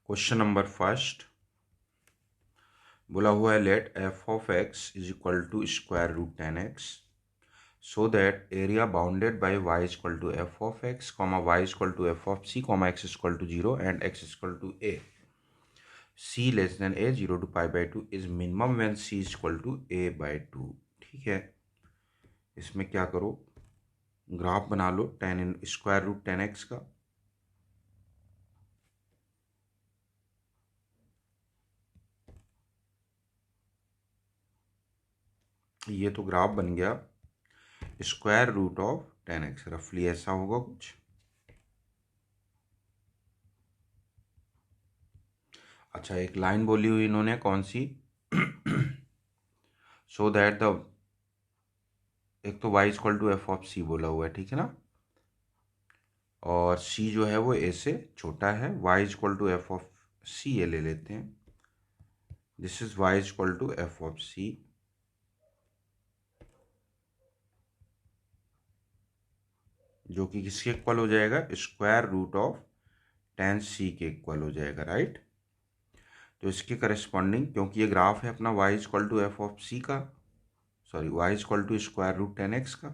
Question number first बोला हुआ है let f of x is equal to square root 10x so that area bounded by y is equal to f of x comma y is equal to f of c comma x is equal to 0 and x is equal to a. c less than a 0 to pi by 2 is minimum when c is equal to a by 2. ठीक है, इसमें क्या करो, graph बना लो ten square root 10x का. ये तो graph बन गया स्क्वायर रूट ऑफ 10x, रफली ऐसा होगा कुछ. अच्छा, एक लाइन बोली हुई इन्होंने, कौन सी? सो दैट द, एक तो y equal to F of C बोला हुआ है, ठीक है ना, और c जो है वो a से छोटा है. y equal to F of C ये ले लेते हैं. This is y equal to F of C, जो कि किसके इक्वल हो जाएगा? स्क्वायर रूट ऑफ 10c के इक्वल हो जाएगा, राइट. तो इसके करस्पॉन्डिंग, क्योंकि ये ग्राफ है अपना y equal to F of C का, sorry y equal to square root 10x का,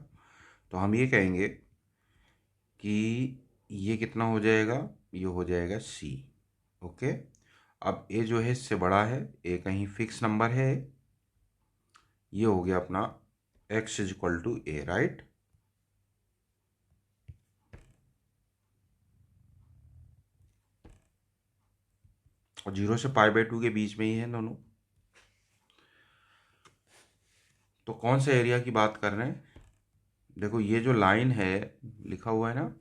तो हम ये कहेंगे कि ये कितना हो जाएगा? ये हो जाएगा c. ओके, अब a जो है इससे बड़ा है, a कहीं फिक्स नंबर है, ये हो गया अपना x is equal to a, right. और 0 से पाई बाई 2 के बीच में ही है दोनों. तो कौन सा एरिया की बात कर रहे हैं? देखो ये जो लाइन है लिखा हुआ है ना,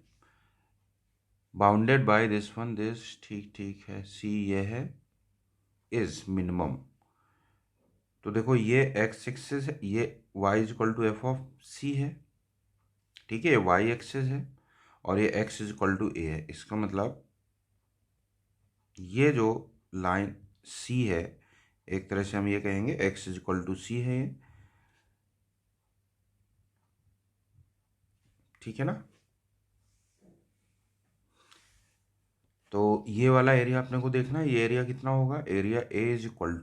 bounded by this one this, ठीक ठीक है, सी ये है, इज मिनिमम. तो देखो ये एक्स एक्सिस है, ये Y is equal to F of C है, ठीक है, वाई एक्सिस है, और ये X is equal to A है. इसका मतलब ये जो लाइन सी है, एक तरह से हम ये कहेंगे एक्स इज इक्वल टू सी है, ठीक है ना. तो ये वाला एरिया अपने को देखना है, ये एरिया कितना होगा? Area A is equal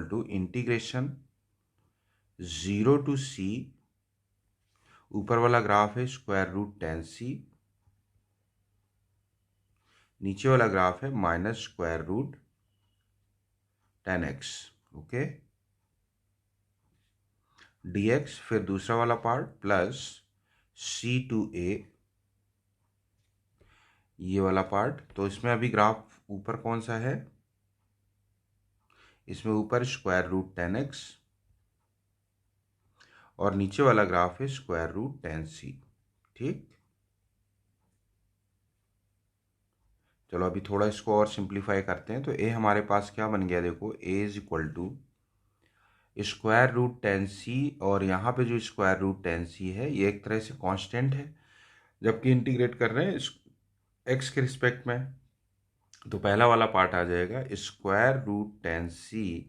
to integration 0 to C, ऊपर वाला ग्राफ है स्क्वायर रूट 10c, नीचे वाला ग्राफ है minus square root 10x. Okay, dx, फिर दूसरा वाला part plus c to a, ये वाला पार्ट. तो इसमें अभी ग्राफ ऊपर कौन सा है? इसमें ऊपर स्क्वायर रूट 10x, और नीचे वाला ग्राफ है स्क्वायर रूट 10c. ठीक, चलो अभी थोड़ा इसको और सिंप्लीफाई करते हैं. तो a हमारे पास क्या बन गया? देखो a is equal to square root 10c, और यहाँ पे जो स्क्वायर रूट 10c है ये एक तरह से कांस्टेंट है, जबकि इंटीग्रेट कर रहे हैं x के रिस्पेक्ट में. तो पहला वाला पार्ट आ जाएगा स्क्वायर रूट 10c,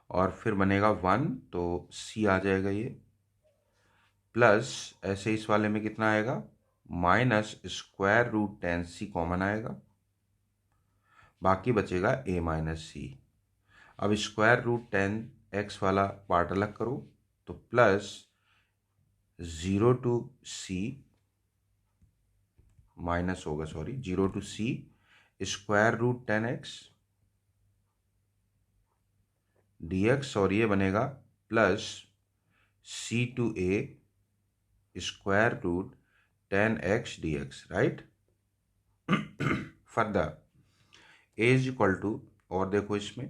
और फिर बनेगा 1, तो c आ जाएगा ये, प्लस ऐसे इस वाले में कितना आएगा? Minus square root 10c common आएगा, बाकी बचेगा a माइनस सी. अब स्क्वायर रूट 10x वाला पार्ट अलग करो, तो प्लस 0 टू c, माइनस होगा, sorry, 0 to c square root 10x dx, और ये बनेगा plus c to a square root 10x dx, right. Further a is equal to, और देखो इसमें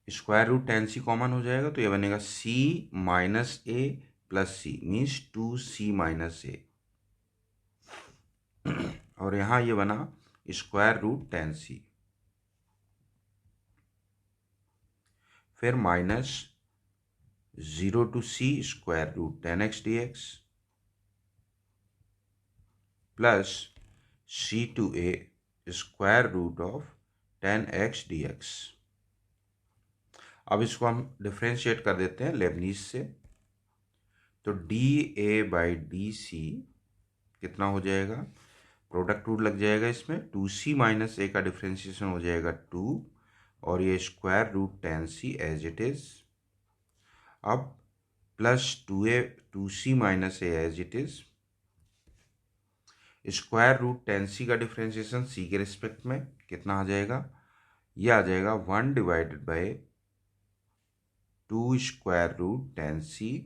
स्क्वायर रूट 10c कॉमन हो जाएगा, तो ये बनेगा c minus a plus c, means 2c minus a, और यहाँ ये बना स्क्वायर रूट 10c, फिर minus 0 to c square root 10x dx, plus c to a square root of 10x dx. अब इसको हम डिफ्रेंशिएट कर देते हैं लेबनीज से. तो d a by d c कितना हो जाएगा, प्रोडक्ट रूट लग जाएगा इसमें, 2c माइनस ए का डिफ्रेंशिएशन हो जाएगा 2 और ये square root 10c as it is. अब plus 2c minus A as it is, square root 10c का डिफ्रेंशिएशन c के रिस्पेक्ट में कितना आ जाएगा, ये आ जाएगा 1 divided by 2 square root 10c,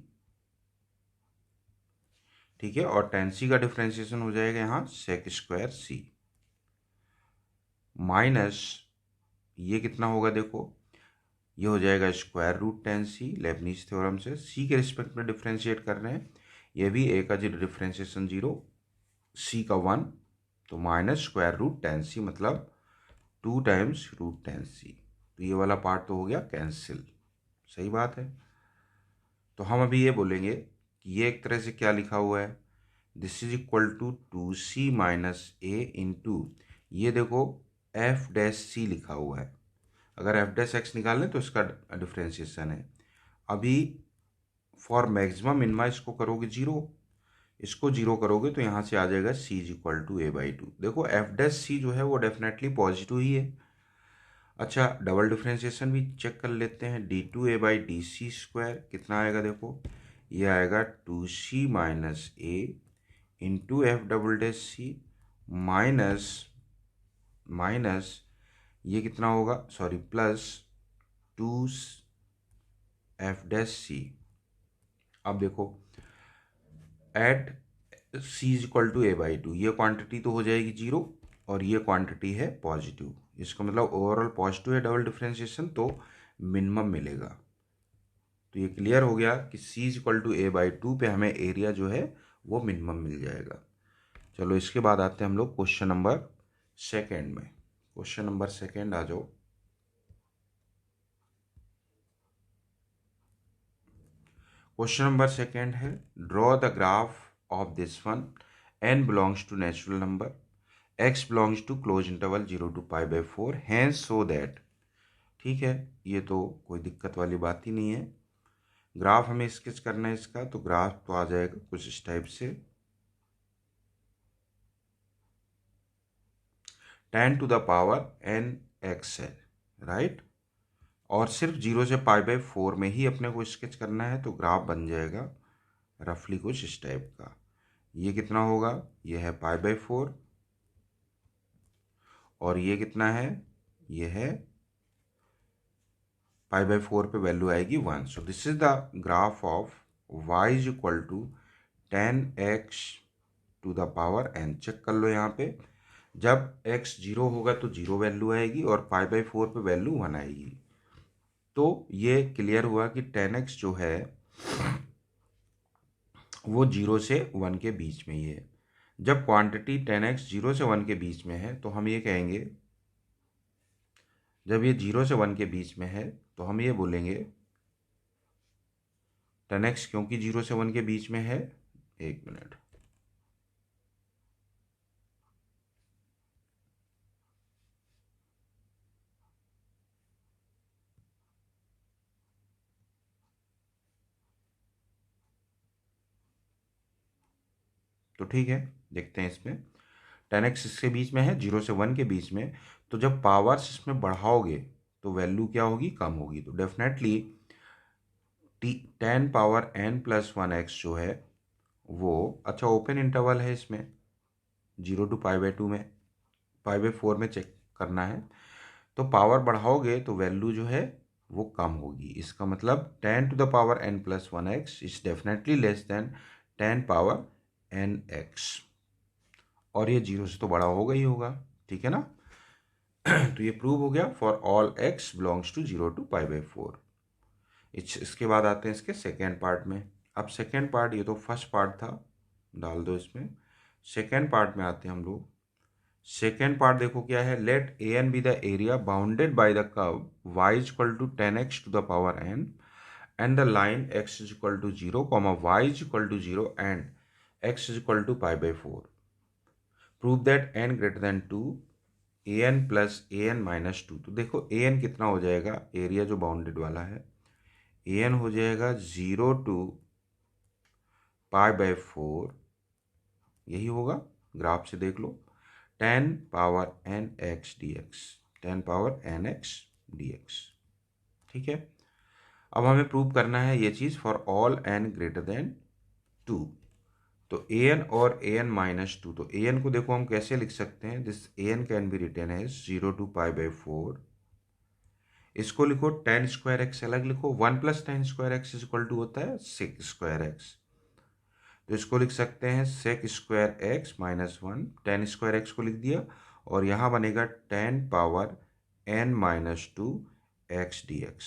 ठीक है। और 10c का डिफ्रेंशिएशन हो जाएगा यहाँ सेक स्क्वायर c माइनस ये कितना होगा, देखो ये हो जाएगा square root 10c Leibniz theorem से, c के रिस्पेक्ट में डिफ्रेंशिएट कर रहे हैं, ये भी a का डिफ्रेंशिएशन 0, c का 1, तो माइनस स्क्वायर रूट 10c मतलब 2 टाइम्स रूट 10c, तो ये वाला पार्ट तो हो गया कैंसिल, सही बात है। तो हम अभी ये बोलेंगे कि ये एक तरह से क्या लिखा हुआ है, this is equal to 2c minus a into, ये देखो एफ डैश सी लिखा हुआ है, अगर एफ डैश एक्स निकाल लें तो इसका डिफ्रेंशिएशन है। अभी फॉर मैक्सिमम मिनिमा इसको करोगे 0, इसको 0 करोगे तो यहाँ से आ जाएगा c is equal to a by 2। देखो एफ डैश सी जो है वो डेफिनेटली पॉजिटिव ही है। अच्छा डबल डिफ्रेंशिएशन भी चेक कर लेते हैं, d2a/dc² कितना आएगा, देखो ये आएगा 2c minus a into f double dash c minus ये कितना होगा, sorry plus 2 f dash c. अब देखो at c is equal to a by 2, ये क्वांटिटी तो हो जाएगी 0 और ये क्वांटिटी है पॉजिटिव, इसका मतलब ओवरऑल पॉजिटिव है डबल डिफ्रेंशिएशन, तो मिनिमम मिलेगा। तो ये क्लियर हो गया कि c is equal to a by 2 पे हमें एरिया जो है वो मिनिमम मिल जाएगा। चलो इसके बाद आते हैं हम लोग क्वेश्चन नंबर सेकेंड में। क्वेश्चन नंबर सेकेंड आ जाओ। क्वेश्चन नंबर सेकेंड है, draw the graph of this one, n belongs to natural number, x belongs to close interval 0 to π/4, hence so that, ठीक है, ये तो कोई दिक्कत वाली बात ही नहीं है। ग्राफ हमें स्केच करना है इसका, तो ग्राफ तो आ जाएगा कुछ इस टाइप से, 10 to the power nx है, राइट, और सिर्फ 0 से π/4 में ही अपने को स्केच करना है, तो ग्राफ बन जाएगा रफली कुछ इस टाइप का। ये कितना होगा, ये है π/4 और ये कितना है, ये है π/4 पे वैल्यू आएगी 1। So this is the graph of y is equal to 10x to the power n। Check कर लो यहाँ पे, जब x 0 होगा तो 0 वैल्यू आएगी और π/4 पे वैल्यू 1 आएगी। तो ये क्लियर हुआ कि 10x जो है वो 0 से 1 के बीच में ही है। जब क्वांटिटी 10x 0 से 1 के बीच में है तो हम ये कहेंगे, जब ये 0 से 1 के बीच में है तो हम ये बोलेंगे 10x क्योंकि 0 से 1 के बीच में है, एक मिनट, तो ठीक है देखते हैं इसमें, 10x इसके बीच में है 0 से 1 के बीच में, तो जब पावर्स इसमें बढ़ाओगे तो वैल्यू क्या होगी, कम होगी, तो definitely 10 power n plus 1x जो है वो, अच्छा ओपन इंटरवल है इसमें 0 to π/2 में, π/4 में चेक करना है, तो पावर बढ़ाओगे तो वैल्यू जो है वो कम होगी। इसका मतलब 10 to the power n plus 1x is definitely less than 10 power nx, और ये 0 से तो बड़ा होगा ही होगा, ठीक है ना। तो ये प्रूव हो गया for all x belongs to 0 to π/4। इसके बाद आते हैं इसके सेकेंड पार्ट में। अब सेकेंड पार्ट, ये तो फर्स्ट पार्ट था, डाल दो इसमें। सेकेंड पार्ट में आते हैं हम लोग। सेकेंड पार्ट देखो क्या है, let A N be the area bounded by the curve y is equal to 10x to the power n and the line x is equal to 0, y is equal to 0 and x is equal to π/4। Prove that n greater than 2 an plus an minus 2। तो देखो an कितना हो जाएगा, area जो bounded वाला है, an हो जाएगा 0 to π/4 यही होगा, ग्राफ से देख लो, 10 power n x dx, 10 power n x dx। ठीक है, अब हमें प्रूव करना है ये चीज़ for all n greater than 2। तो an और an माइनस 2, तो an को देखो हम कैसे लिख सकते हैं, this an can be written as 0 to π/4। इसको लिखो tan स्क्वायर एक्स अलग लिखो, 1 + tan square x is equal to होता है sec स्क्वायर एक्स। तो इसको लिख सकते हैं sec square x minus 1, tan square x को लिख दिया, और यहाँ बनेगा 10 power n minus 2 x dx।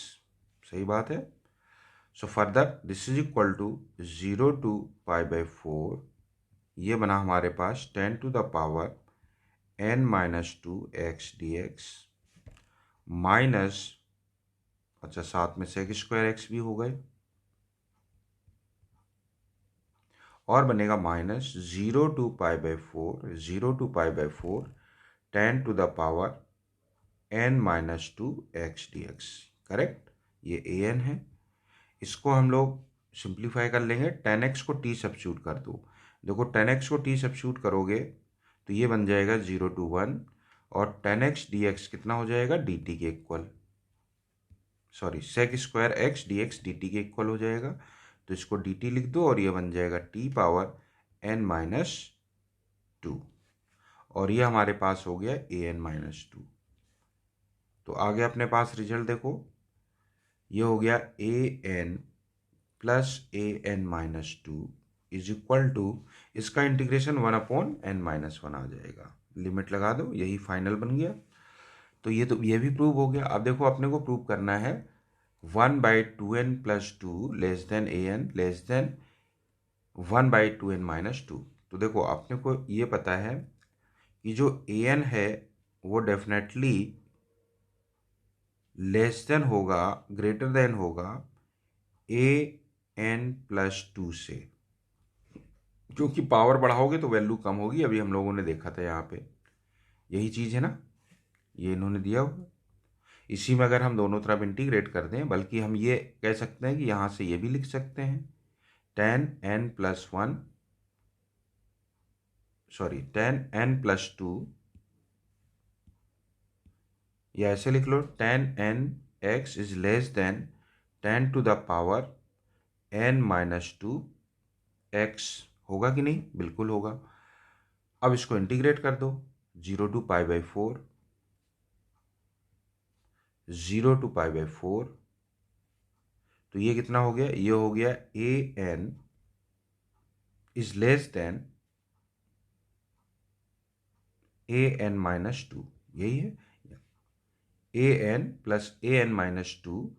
सही बात है। So further this is equal to 0 to π/4, ये बना हमारे पास 10 to the power n minus 2 x dx minus, अच्छा साथ में sec स्क्वायर एक्स भी हो गए, और बनेगा minus 0 to π/4, 0 to π/4 10 to the power n minus 2 x dx। Correct, ये an है। इसको हम लोग सिंप्लीफाई कर लेंगे, 10x को t सब्स्टिट्यूट कर दो। देखो 10x को t सब्स्टिट्यूट करोगे तो ये बन जाएगा 0 to 1, और 10x dx कितना हो जाएगा, dt के equal, sorry sec square x dx dt के इक्वल हो जाएगा। तो इसको dt लिख दो, और ये बन जाएगा t पावर n माइनस 2, और ये हमारे पास हो गया an माइनस 2। तो आगे अपने पास रिजल्ट देखो, ये हो गया an plus an minus 2 is equal to, इसका इंटीग्रेशन 1/n-1 आ जाएगा, लिमिट लगा दो, यही फाइनल बन गया। तो ये भी प्रूव हो गया। अब देखो अपने को प्रूव करना है 1/2n + 2 less than an less than 1/2n - 2। तो देखो अपने को ये पता है कि जो an है वो डेफिनेटली लेस देन होगा, ग्रेटर देन होगा an + 2 से, क्योंकि पावर बढ़ाओगे तो वैल्यू कम होगी। अभी हम लोगों ने देखा था यहाँ पे, यही चीज़ है ना, ये इन्होंने दिया होगा। इसी में अगर हम दोनों तरफ इंटीग्रेट कर दें, बल्कि हम ये कह सकते हैं कि यहाँ से ये भी लिख सकते हैं tan n + 1, sorry tan n + 2, या ऐसे लिख लो tan n x is less than 10 to the power n - 2 x। होगा कि नहीं, बिल्कुल होगा। अब इसको इंटीग्रेट कर दो, 0 to π/4, 0 to π/4, तो ये कितना हो गया, ये हो गया an is less than an - 2, यही है, an plus an - 2,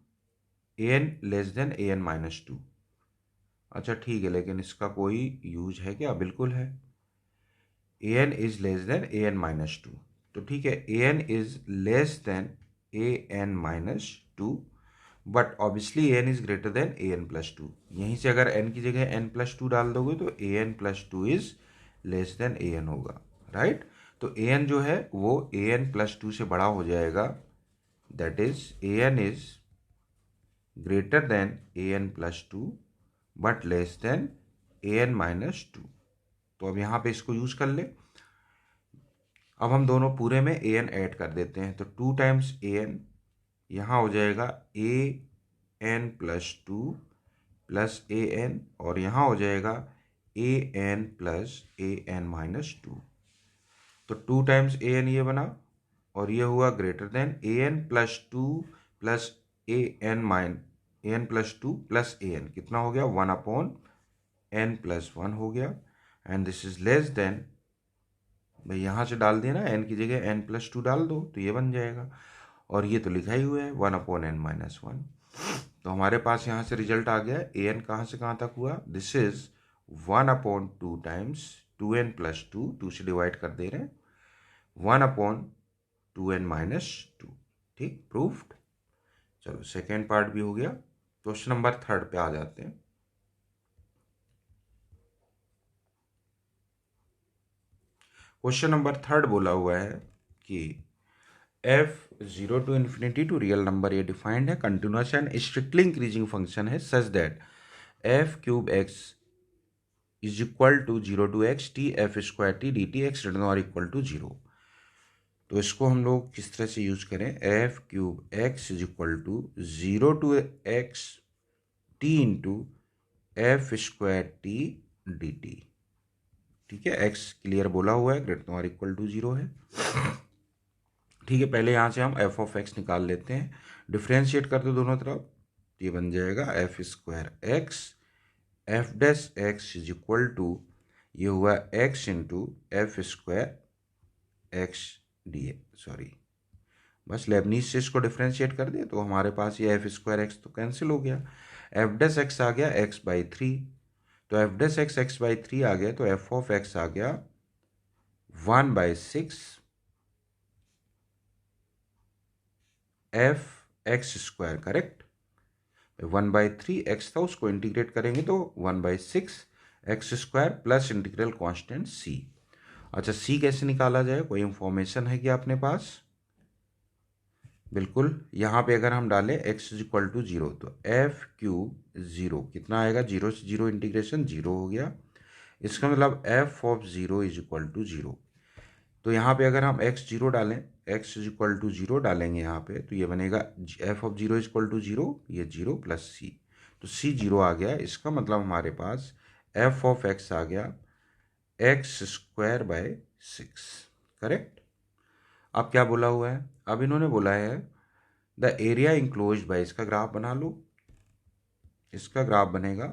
an less than an - 2। अच्छा ठीक है, लेकिन इसका कोई यूज है क्या, बिल्कुल है, an is less than an - 2। तो ठीक है, an is less than an - 2, but obviously an is greater than an + 2। यहीं से अगर n की जगह n + 2 डाल दोगे तो an + 2 is less than an होगा, राइट। तो an जो है वो an + 2 से बड़ा हो जाएगा, that is an is greater than an + 2 but less than an - 2। तो अब यहाँ पे इसको यूज कर ले। अब हम दोनों पूरे में an ऐड कर देते हैं, तो 2 टाइम्स an, यहाँ हो जाएगा an + 2 प्लस an, और यहाँ हो जाएगा an प्लस an - 2। तो 2 टाइम्स an ये बना, और ये हुआ greater than an + 2 plus an + 2 plus an, कितना हो गया, 1/n + 1 हो गया, and this is less than, भाई यहाँ से डाल देना, n की जगह n + 2 डाल दो तो ये बन जाएगा, और ये तो लिखा ही हुआ है 1/n - 1। तो हमारे पास यहाँ से रिजल्ट आ गया, an कहाँ से कहाँ तक हुआ, दिस इज 1/2 टाइम्स 2n + 2, 2 से डिवाइड कर दे रहे हैं, 1/2n - 2। ठीक, प्रूफ्ड। चलो सेकेंड पार्ट भी हो गया। क्वेश्चन नंबर 3 पे आ जाते हैं। क्वेश्चन नंबर 3 बोला हुआ है कि f 0 to infinity to real number ये डिफाइंड है, continuous and strictly increasing function है, such that f³ x is equal to 0 to x t f square T D T X greater और equal to 0। तो इसको हम लोग किस तरह से यूज करें, f cube x is equal to 0 to x t into F square T D t. ठीक है, एक्स क्लियर बोला हुआ है, ग्रेटर और इक्वल टू 0 है। ठीक है, पहले यहाँ से हम एफ ऑफ एक्स निकाल लेते हैं, डिफ्रेंशिएट कर दो दोनों तरफ, ये बन जाएगा F square X F dash x is equal to, ये हुआ X into F square X D sorry, बस लेबनीज से इसको डिफ्रेंशिएट कर दिया तो हमारे पास ये एफ स्क्वायर एक्स तो कैंसिल हो गया, एफ डैश एक्स आ गया एक्स बाई थ्री, तो F dash X X by three आ गया, तो एफ ऑफ एक्स आ गया 1/6 F X square, correct. 1/3 x था, उसको इंटीग्रेट करेंगे तो 1/6 X square plus integral constant C. अच्छा, सी कैसे निकाला जाए, कोई इंफॉर्मेशन है क्या अपने पास? बिल्कुल, यहाँ पे अगर हम डालें x इज इक्वल टू 0 तो एफ क्यूब 0 कितना आएगा, 0 से 0 इंटीग्रेशन 0 हो गया, इसका मतलब f of 0 is equal to 0। तो यहाँ पे अगर हम x 0 डालें, x इज इक्वल टू 0 डालेंगे यहाँ पे, तो ये बनेगा f of 0 is equal to 0, ये 0 प्लस सी, तो सी 0 आ गया, इसका मतलब हमारे पास एफ ऑफ x आ गया एक्स स्क्वायर बाय 6, करेक्ट। अब क्या बोला हुआ है, अब इन्होंने बोला है द एरिया इंक्लोज्ड बाय, इसका ग्राफ बना लो, इसका ग्राफ बनेगा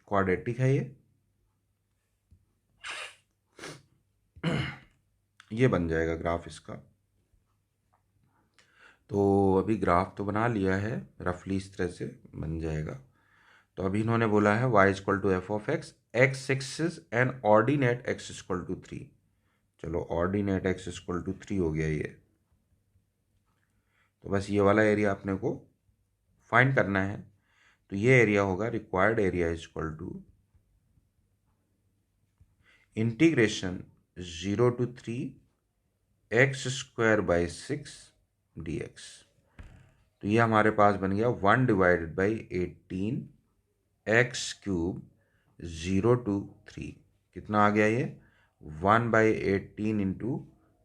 क्वाड्रेटिक है ये बन जाएगा ग्राफ इसका। तो अभी ग्राफ तो बना लिया है, रफली इस तरह से बन जाएगा। तो अभी इन्होंने बोला है y equal to F of x x axis and ordinate x equal to 3। चलो ऑर्डिनेट एक्स इक्वल टू 3 हो गया ये, तो बस ये वाला एरिया अपने को फाइंड करना है। तो ये एरिया होगा required area is equal to integration 0 to 3 x square by 6 d x. तो ये हमारे पास बन गया 1 divided by 18 x cube 0 to 3, कितना आ गया ये 1/18 इंटू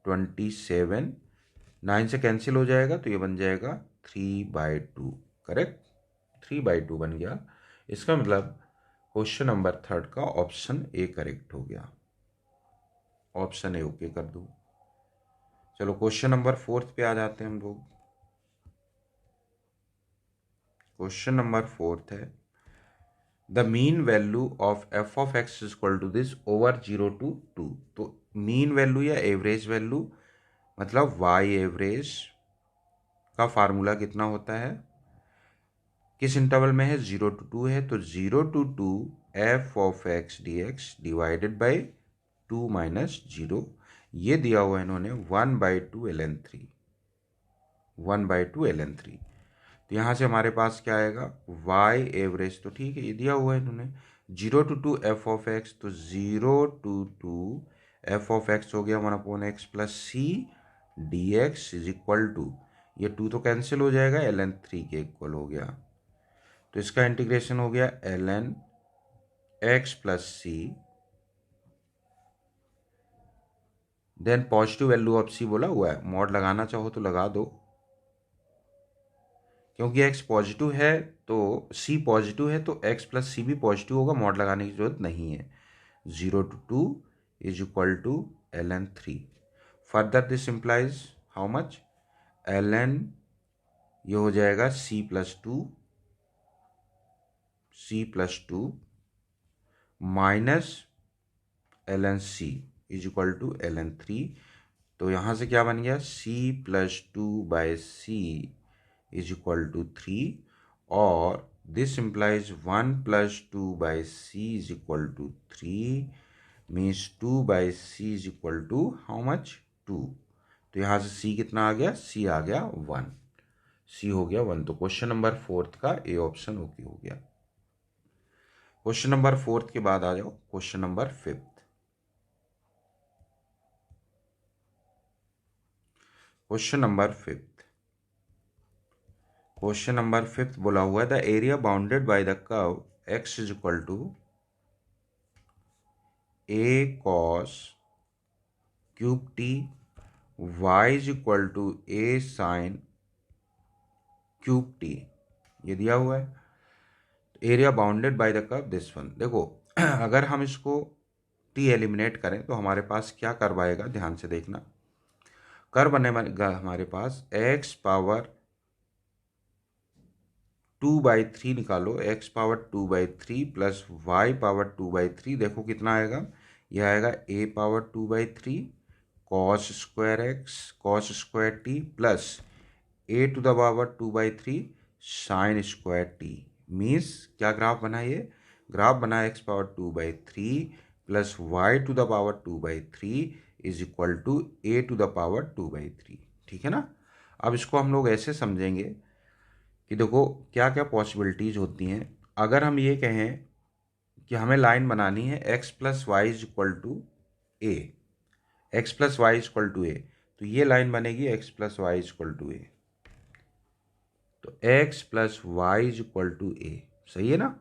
27, 9 से कैंसिल हो जाएगा तो ये बन जाएगा 3/2, करेक्ट, 3/2 बन गया। इसका मतलब क्वेश्चन नंबर 3 का ऑप्शन ए करेक्ट हो गया, ऑप्शन ए ओके कर दो। चलो क्वेश्चन नंबर 4 पे आ जाते हैं हम लोग। क्वेश्चन नंबर 4 है the mean value of f of x is equal to this over 0 to 2। तो मीन वैल्यू या एवरेज वैल्यू मतलब वाई एवरेज का फार्मूला कितना होता है, किस इंटरवल में है, 0 to 2 है, तो 0 to 2 F of x d x divided by 2 minus 0, ये दिया हुआ है इन्होंने 1/2 ln3, 1/2 ln3। तो यहाँ से हमारे पास क्या आएगा, y एवरेज, तो ठीक है ये दिया हुआ है इन्होंने 0 to 2 एफ ऑफ एक्स, तो 0 to 2 एफ ऑफ एक्स हो गया 1/x plus c d x is equal to, ये 2 तो कैंसिल हो जाएगा, ln3 के इक्वल हो गया, तो इसका इंटीग्रेशन हो गया ln x plus C, then positive value of C बोला हुआ है, मॉड लगाना चाहो तो लगा दो, क्योंकि x पॉजिटिव है तो c पॉजिटिव है तो x प्लस सी भी पॉजिटिव होगा, मॉड लगाने की जरूरत नहीं है। 0 to 2 is equal to ln3, further this implies how much, ln ये हो जाएगा c plus two minus ln c is equal to ln3। तो यहाँ से क्या बन गया, c plus 2/c is equal to 3, और this implies 1 plus 2/c is equal to 3, means 2/c is equal to how much, 2। तो यहाँ से c कितना आ गया, c आ गया 1, c हो गया 1। तो क्वेश्चन नंबर 4 का ए ऑप्शन ओके हो गया। क्वेश्चन नंबर 4 के बाद आ जाओ question number 5। Question number 5, question number 5 बोला हुआ है the area bounded by the curve x is equal to a cos cube t y is equal to a sine cube t, ये दिया हुआ है। Area bounded by the curve this one. देखो अगर हम इसको टी एलिमिनेट करें तो हमारे पास क्या कर्व आएगा, ध्यान से देखना। कर्व बनेगा हमारे पास एक्स पावर 2/3 निकालो, X power 2/3 plus Y power 2/3, देखो कितना आएगा, यह आएगा A power 2/3 cos square X cos square T plus A to the power 2/3 sine square T. Means क्या ग्राफ बना, ये ग्राफ बना X power 2/3 plus Y to the power 2/3 is equal to A to the power 2/3। ठीक है ना। अब इसको हम लोग ऐसे समझेंगे कि देखो क्या क्या पॉसिबिलिटीज़ होती हैं। अगर हम ये कहें कि हमें लाइन बनानी है x plus Y is equal to A, X plus Y is equal to A, तो ये लाइन बनेगी x plus Y is equal to A, तो x plus Y is equal to A, सही है ना।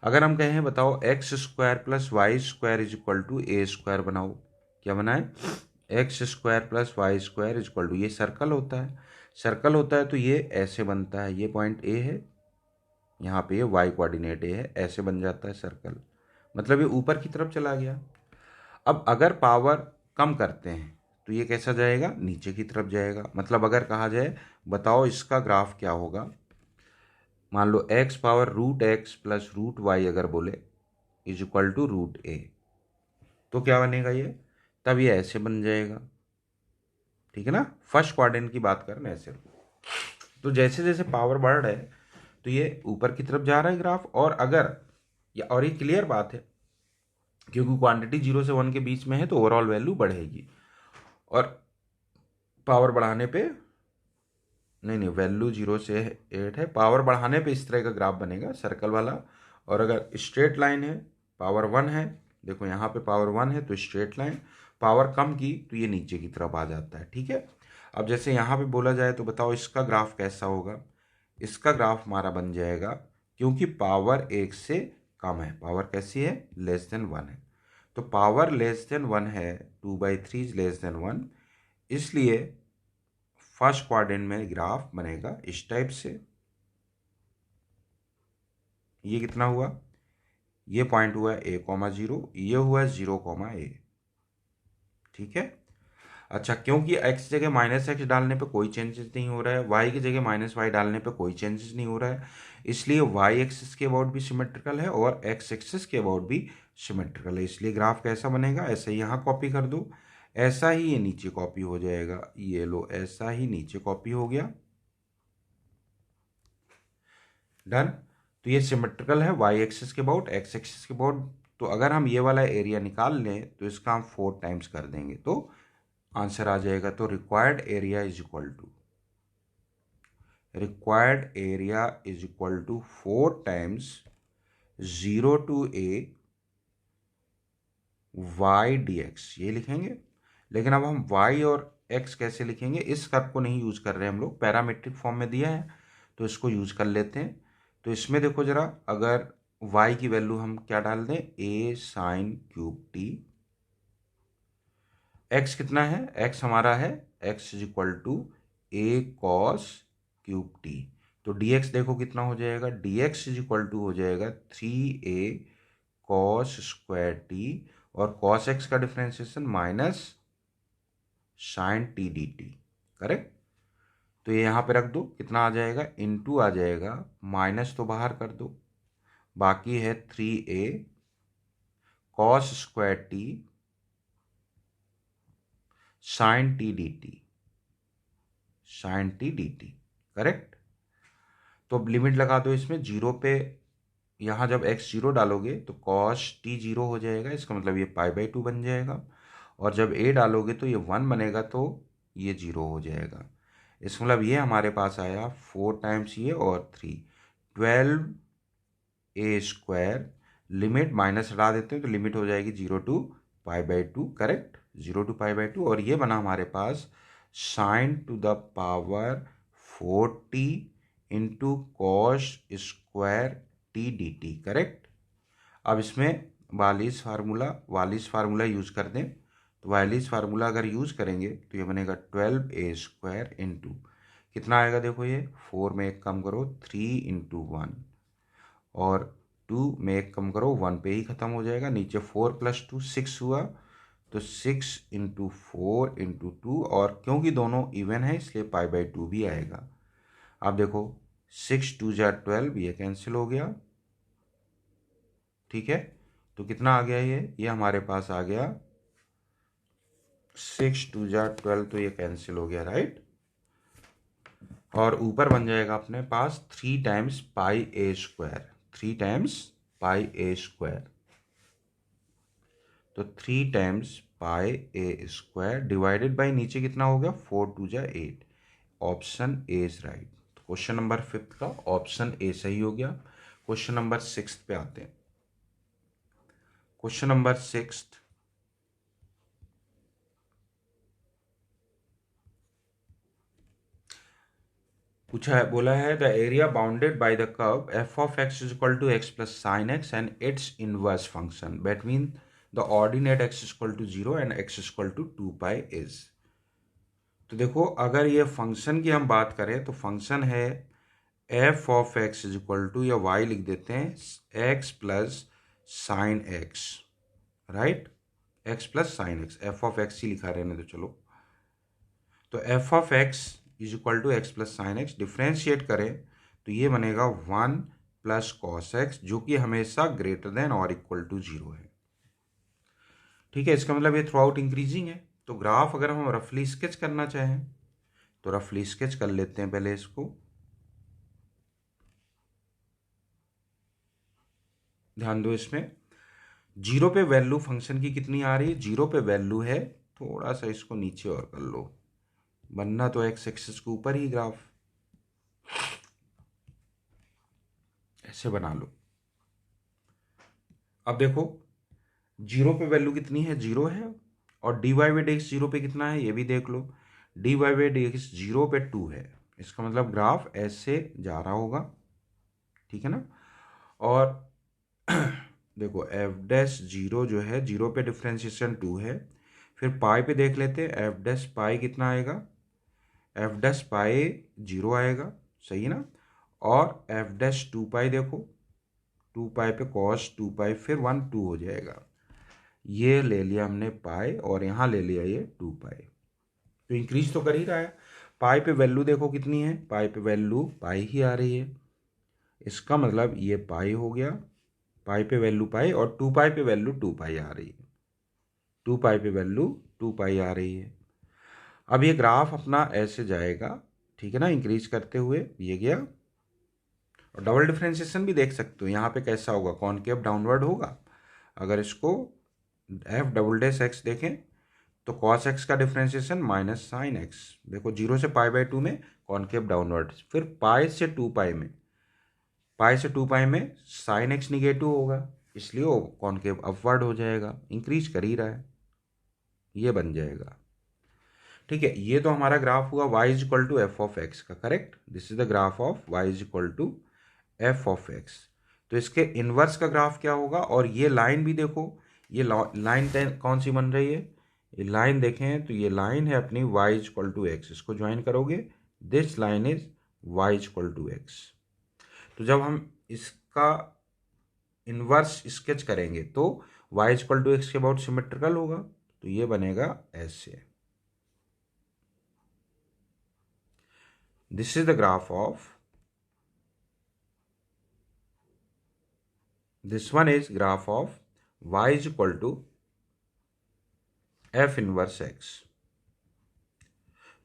अगर हम कहें बताओ X square plus Y square is equal to A square बनाओ, क्या बनाए, X square plus Y square is equal to, ये सर्कल होता है, सर्कल होता है तो ये ऐसे बनता है, ये पॉइंट ए है, यहाँ पे ये वाई कोऑर्डिनेट ए है, ऐसे बन जाता है सर्कल, मतलब ये ऊपर की तरफ चला गया। अब अगर पावर कम करते हैं तो ये कैसा जाएगा, नीचे की तरफ जाएगा। मतलब अगर कहा जाए बताओ इसका ग्राफ क्या होगा, मान लो X power root X plus root Y अगर बोले is equal to root A, तो क्या बनेगा ये, तब ये ऐसे बन जाएगा। ठीक है ना, फर्स्ट क्वाड्रेंट की बात करें ऐसे। तो जैसे जैसे पावर बढ़ रहा है तो ये ऊपर की तरफ जा रहा है ग्राफ, और अगर और ये क्लियर बात है क्योंकि क्वांटिटी 0 से 1 के बीच में है तो ओवरऑल वैल्यू बढ़ेगी, और पावर बढ़ाने पे नहीं वैल्यू 0 से 8 है, पावर बढ़ाने पे इस तरह का ग्राफ बनेगा सर्कल वाला। और अगर स्ट्रेट लाइन है, पावर 1 है, देखो यहाँ पे पावर 1 है तो स्ट्रेट लाइन, पावर कम की तो ये नीचे की तरफ आ जाता है। ठीक है। अब जैसे यहाँ पे बोला जाए तो बताओ इसका ग्राफ कैसा होगा, इसका ग्राफ हमारा बन जाएगा, क्योंकि पावर 1 से कम है, पावर कैसी है, लेस देन 1 है, तो पावर लेस देन 1 है, 2/3 लेस देन 1, इसलिए फर्स्ट क्वाड्रेंट में ग्राफ बनेगा इस टाइप से। ये कितना हुआ, ये पॉइंट हुआ a,0, ये हुआ 0,a। ठीक है। अच्छा, क्योंकि x जगह -x डालने पे कोई चेंजेस नहीं हो रहा है, y की जगह -y डालने पे कोई चेंजेस नहीं हो रहा है, इसलिए y एक्सिस के अबाउट भी सिमेट्रिकल है और x एक्सिस के अबाउट भी सिमेट्रिकल है, इसलिए ग्राफ कैसा बनेगा, ऐसे ही यहाँ कॉपी कर दो, ऐसा ही ये नीचे कॉपी हो जाएगा, ये लो ऐसा ही नीचे कॉपी हो गया, डन। तो ये सिमेट्रिकल है y एक्सिस के अबाउट x एक्सिस के अबाउट। तो अगर हम ये वाला एरिया निकाल लें तो इसका हम 4 टाइम्स कर देंगे तो आंसर आ जाएगा। तो required area is equal to 4 times 0 to a y dx, ये लिखेंगे। लेकिन अब हम y और x कैसे लिखेंगे, इस कर्व को नहीं यूज कर रहे हैं हम लोग, पैरामीट्रिक फॉर्म में दिया है तो इसको यूज कर लेते हैं। तो इसमें देखो जरा, अगर y की वैल्यू हम क्या डाल दें, a sine cube t, x कितना है, x हमारा है x is equal to a cos cube t, तो dx देखो कितना हो जाएगा, dx इज इक्वल टू हो जाएगा 3a कॉस स्क्वायर टी, और कॉस x का differentiation minus sine t D T, correct. तो ये यहाँ पे रख दो, कितना आ जाएगा, इनटू आ जाएगा, माइनस तो बाहर कर दो, बाकी है 3a cos square t sine t D t, sine t D T, correct. तो अब लिमिट लगा दो इसमें 0 पे, यहाँ जब x 0 डालोगे तो कॉस टी 0 हो जाएगा, इसका मतलब ये π/2 बन जाएगा, और जब a डालोगे तो ये 1 बनेगा तो ये 0 हो जाएगा। इसका मतलब ये हमारे पास आया 4 टाइम्स ये और 3, 12a स्क्वायर, लिमिट माइनस हटा देते हैं तो लिमिट हो जाएगी 0 to π/2, करेक्ट, 0 to π/2, और ये बना हमारे पास sine to the power 4t into cos square T D T, correct. अब इसमें वालिस फार्मूला यूज़ कर दें तो वालिस फार्मूला अगर यूज़ करेंगे तो ये बनेगा 12a² इंटू कितना आएगा, देखो ये 4 में एक कम करो 3 इंटू 1 और 2 में एक कम करो 1 पे ही ख़त्म हो जाएगा, नीचे 4 + 2 6 हुआ तो 6 इंटू 4 इंटू 2 और क्योंकि दोनों इवन है इसलिए π/2 भी आएगा। आप देखो 6 2 × 12 ये कैंसिल हो गया, ठीक है। तो कितना आ गया ये हमारे पास आ गया 6 2 × 12 तो ये कैंसिल हो गया, राइट। और ऊपर बन जाएगा अपने पास 3 टाइम्स πa², 3 टाइम्स πa², तो 3 टाइम्स πa² डिवाइडेड बाई नीचे कितना हो गया 4 2 × 8, ऑप्शन ए इज राइट। तो क्वेश्चन नंबर 5 का ऑप्शन ए सही हो गया। क्वेश्चन नंबर 6 पे आते हैं। क्वेश्चन नंबर 6 पूछा है, बोला है the area bounded by the curve f(x) = x + sin x and it's inverse function between the ordinate x = 0 and x = 2π is। तो देखो अगर ये फंक्शन की हम बात करें तो फंक्शन है f(x) = या y लिख देते हैं x + sin x, right, x + sin x, f(x) ही लिखा रहने तो चलो। तो f(x) = x + sin x differentiate करें तो ये बनेगा 1 + cos x जो कि हमेशा ग्रेटर देन और इक्वल टू 0 है, ठीक है। इसका मतलब ये थ्रू आउट इंक्रीजिंग है। तो ग्राफ अगर हम रफली स्केच करना चाहें तो रफली स्केच कर लेते हैं पहले इसको। ध्यान दो, इसमें 0 पे वैल्यू फंक्शन की कितनी आ रही है, 0 पे वैल्यू है, थोड़ा सा इसको नीचे और कर लो, बनना तो एक्स एक्सिस के ऊपर ही ग्राफ, ऐसे बना लो। अब देखो 0 पे वैल्यू कितनी है, 0 है, और dy/dx 0 पे कितना है ये भी देख लो, dy/dx 0 पे 2 है, इसका मतलब ग्राफ ऐसे जा रहा होगा, ठीक है ना। और देखो f'0 जो है 0 पे डिफ्रेंशिएशन 2 है, फिर पाई पे देख लेते हैं f' कितना आएगा, f' 0 आएगा, सही ना। और f'2π देखो 2π पे cos 2π फिर 1 2 हो जाएगा, ये ले लिया हमने पाई और यहाँ ले लिया ये 2π, तो इंक्रीज तो कर ही रहा है। पाई पे वैल्यू देखो कितनी है, पाई पे वैल्यू पाई ही आ रही है, इसका मतलब ये पाई हो गया, पाई पे वैल्यू पाई और 2π पे वैल्यू 2π आ रही है, 2π पे वैल्यू 2π आ रही है। अब ये ग्राफ अपना ऐसे जाएगा, ठीक है ना, इंक्रीज करते हुए ये गया। और डबल डिफ्रेंशिएशन भी देख सकते हो यहाँ पे कैसा होगा, कॉनकेव डाउनवर्ड होगा। अगर इसको f'(x) देखें तो cos x का डिफ्रेंशिएशन -sin x, देखो 0 से π/2 में कॉनकेव डाउनवर्ड, फिर पाई से 2π में, पाई से 2π में sin x निगेटिव होगा इसलिए वो कॉनकेव अपवर्ड हो जाएगा, इंक्रीज कर ही रहा है, ये बन जाएगा, ठीक है। ये तो हमारा ग्राफ हुआ y = f(x) का, correct. This is the graph of y = f(x). तो इसके इनवर्स का ग्राफ क्या होगा, और ये लाइन भी देखो, ये लाइन कौन सी बन रही है, ये लाइन देखें तो ये लाइन है अपनी y = x, इसको ज्वाइन करोगे, this line is y = x। तो जब हम इसका इनवर्स स्केच करेंगे तो y = x के अबाउट सिमेट्रिकल होगा, तो ये बनेगा ऐसे। This is the graph of, this one is graph of y = f'(x).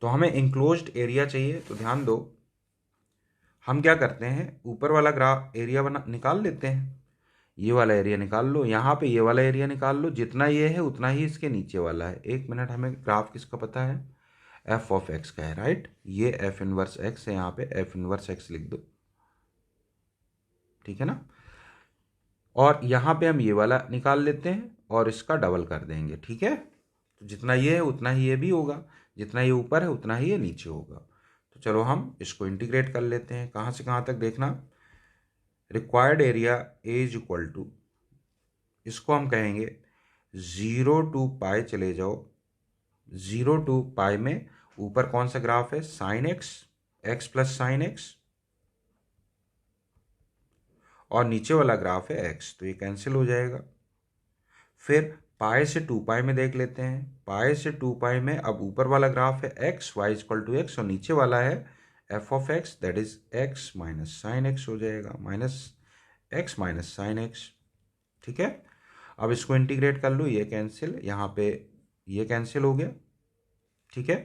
तो हमें इंक्लोज्ड एरिया चाहिए, तो ध्यान दो हम क्या करते हैं, ऊपर वाला ग्राफ एरिया बना निकाल लेते हैं, ये वाला एरिया निकाल लो, यहाँ पे ये वाला एरिया निकाल लो, जितना ये है उतना ही इसके नीचे वाला है। एक मिनट, हमें ग्राफ किसका पता है, f(x) का है, राइट। ये f'(x) है, यहाँ पे f'(x) लिख दो, ठीक है ना। और यहाँ पे हम ये वाला निकाल लेते हैं और इसका डबल कर देंगे, ठीक है। तो जितना ये है उतना ही ये भी होगा, जितना ये ऊपर है उतना ही ये नीचे होगा। तो चलो हम इसको इंटीग्रेट कर लेते हैं, कहाँ से कहाँ तक देखना, रिक्वायर्ड एरिया A = इसको हम कहेंगे 0 to पाई, चले जाओ 0 to पाई में ऊपर कौन सा ग्राफ है, sign x, x plus sine x, और नीचे वाला ग्राफ है एक्स, तो ये कैंसिल हो जाएगा। फिर पाई से 2 पाई में देख लेते हैं, पाई से 2 पाई में अब ऊपर वाला ग्राफ है x, y equal to x, और नीचे वाला है f of x, that is x minus sine x हो जाएगा, minus x minus sine x. ठीक है, अब इसको इंटीग्रेट कर लो, ये कैंसिल, यहाँ पे ये कैंसिल हो गया। ठीक है,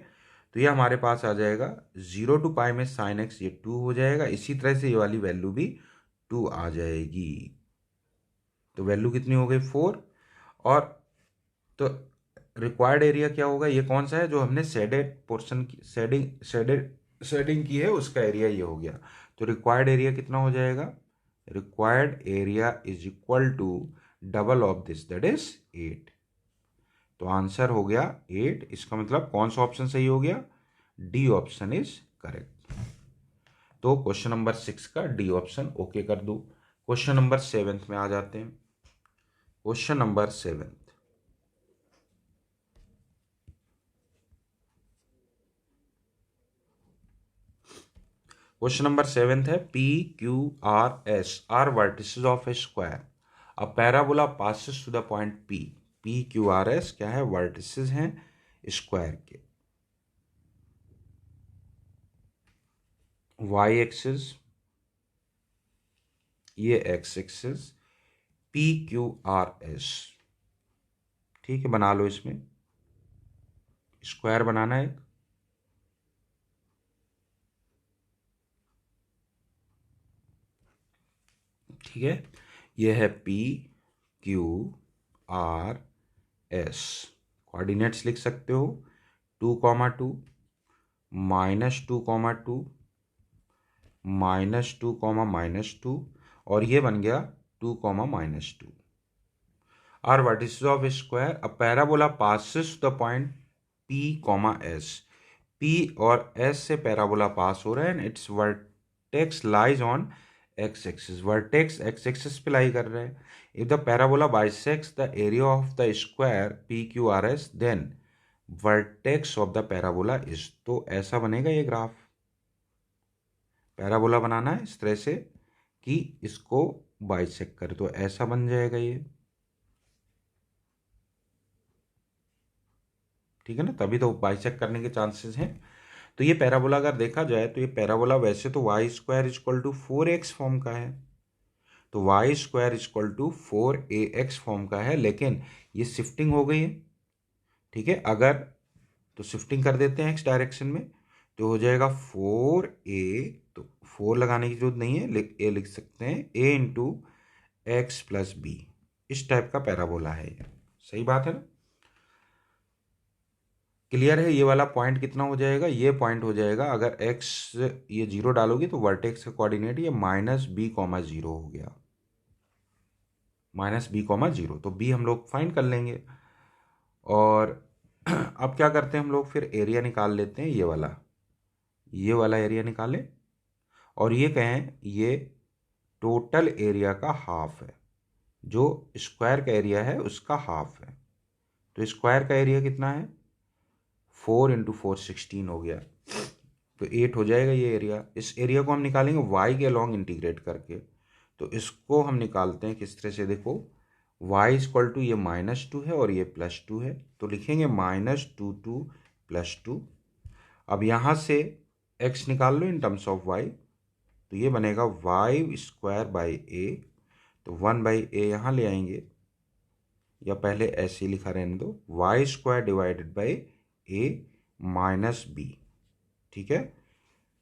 तो ये हमारे पास आ जाएगा 0 to पाई में साइन एक्स, ये 2 हो जाएगा। इसी तरह से ये वाली वैल्यू भी 2 आ जाएगी। तो वैल्यू कितनी हो गई, 4। और तो रिक्वायर्ड एरिया क्या होगा, ये कौन सा है जो हमने शेडेड पोर्शन की शेडिंग की है, उसका एरिया ये हो गया। तो रिक्वायर्ड एरिया कितना हो जाएगा, required area is equal to double of this, that is 8। तो आंसर हो गया 8। इसका मतलब कौन सा ऑप्शन सही हो गया, डी ऑप्शन इज करेक्ट। तो क्वेश्चन नंबर 6 का डी ऑप्शन ओके कर दो। क्वेश्चन नंबर 7 में आ जाते हैं। क्वेश्चन नंबर 7, क्वेश्चन नंबर 7 है, P Q R S are vertices of a square, a parabola passes to the point P. P Q R S क्या है, vertices हैं स्क्वायर के। वाई एक्सिस, ये x axis, P Q R S. ठीक है, बना लो, इसमें स्क्वायर बनाना है। ठीक है, ये है P Q R S. Coordinates लिख सकते हो 2,2, -2,2, -2, -2, और ये बन गया 2, -2। Are vertices of square, a parabola passes the point P, S। P और S से पैराबोला पास हो रहा है and its vertex lies on x axis. Vertex x axis पे लाई कर रहा है। If the parabola bisects the area of the square PQRS, then vertex of the parabola is. तो ऐसा बनेगा ये ग्राफ। पैराबोला बनाना है इस तरह से कि इसको बाइसेक्ट करे, तो ऐसा बन जाएगा ये। ठीक है ना, तभी तो बाइसेक्ट करने के चांसेस हैं। तो ये पैराबोला अगर देखा जाए तो ये पैराबोला वैसे तो y square equal to 4x form का है, तो y square equal to 4ax form का है, लेकिन ये शिफ्टिंग हो गई है। ठीक है, अगर तो शिफ्टिंग कर देते हैं एक्स डायरेक्शन में, तो हो जाएगा 4a, तो 4 लगाने की जरूरत नहीं है, ए लिख सकते हैं a into x plus b. इस टाइप का पैराबोला है ये। सही बात है ना, क्लियर है। ये वाला पॉइंट कितना हो जाएगा, ये पॉइंट हो जाएगा, अगर x ये 0 डालोगे तो वर्टेक्स का कोऑर्डिनेट ये -b,0 हो गया, -b,0। तो b हम लोग फाइंड कर लेंगे। और अब क्या करते हैं हम लोग, फिर एरिया निकाल लेते हैं, ये वाला एरिया निकालें, और ये कहें ये टोटल एरिया का हाफ है, जो स्क्वायर का एरिया है उसका हाफ है। तो स्क्वायर का एरिया कितना है, 4 इंटू 4 16 हो गया, तो 8 हो जाएगा ये एरिया। इस एरिया को हम निकालेंगे y के अलॉन्ग इंटीग्रेट करके। तो इसको हम निकालते हैं किस तरह से, देखो y इक्वल टू ये -2 है और ये +2 है, तो लिखेंगे -2 +2। अब यहाँ से x निकाल लो इन टर्म्स ऑफ y, तो ये बनेगा y²/a, तो 1/a यहाँ ले आएंगे, या पहले ऐसे ही लिखा रहने दो, y² / a -b। ठीक है,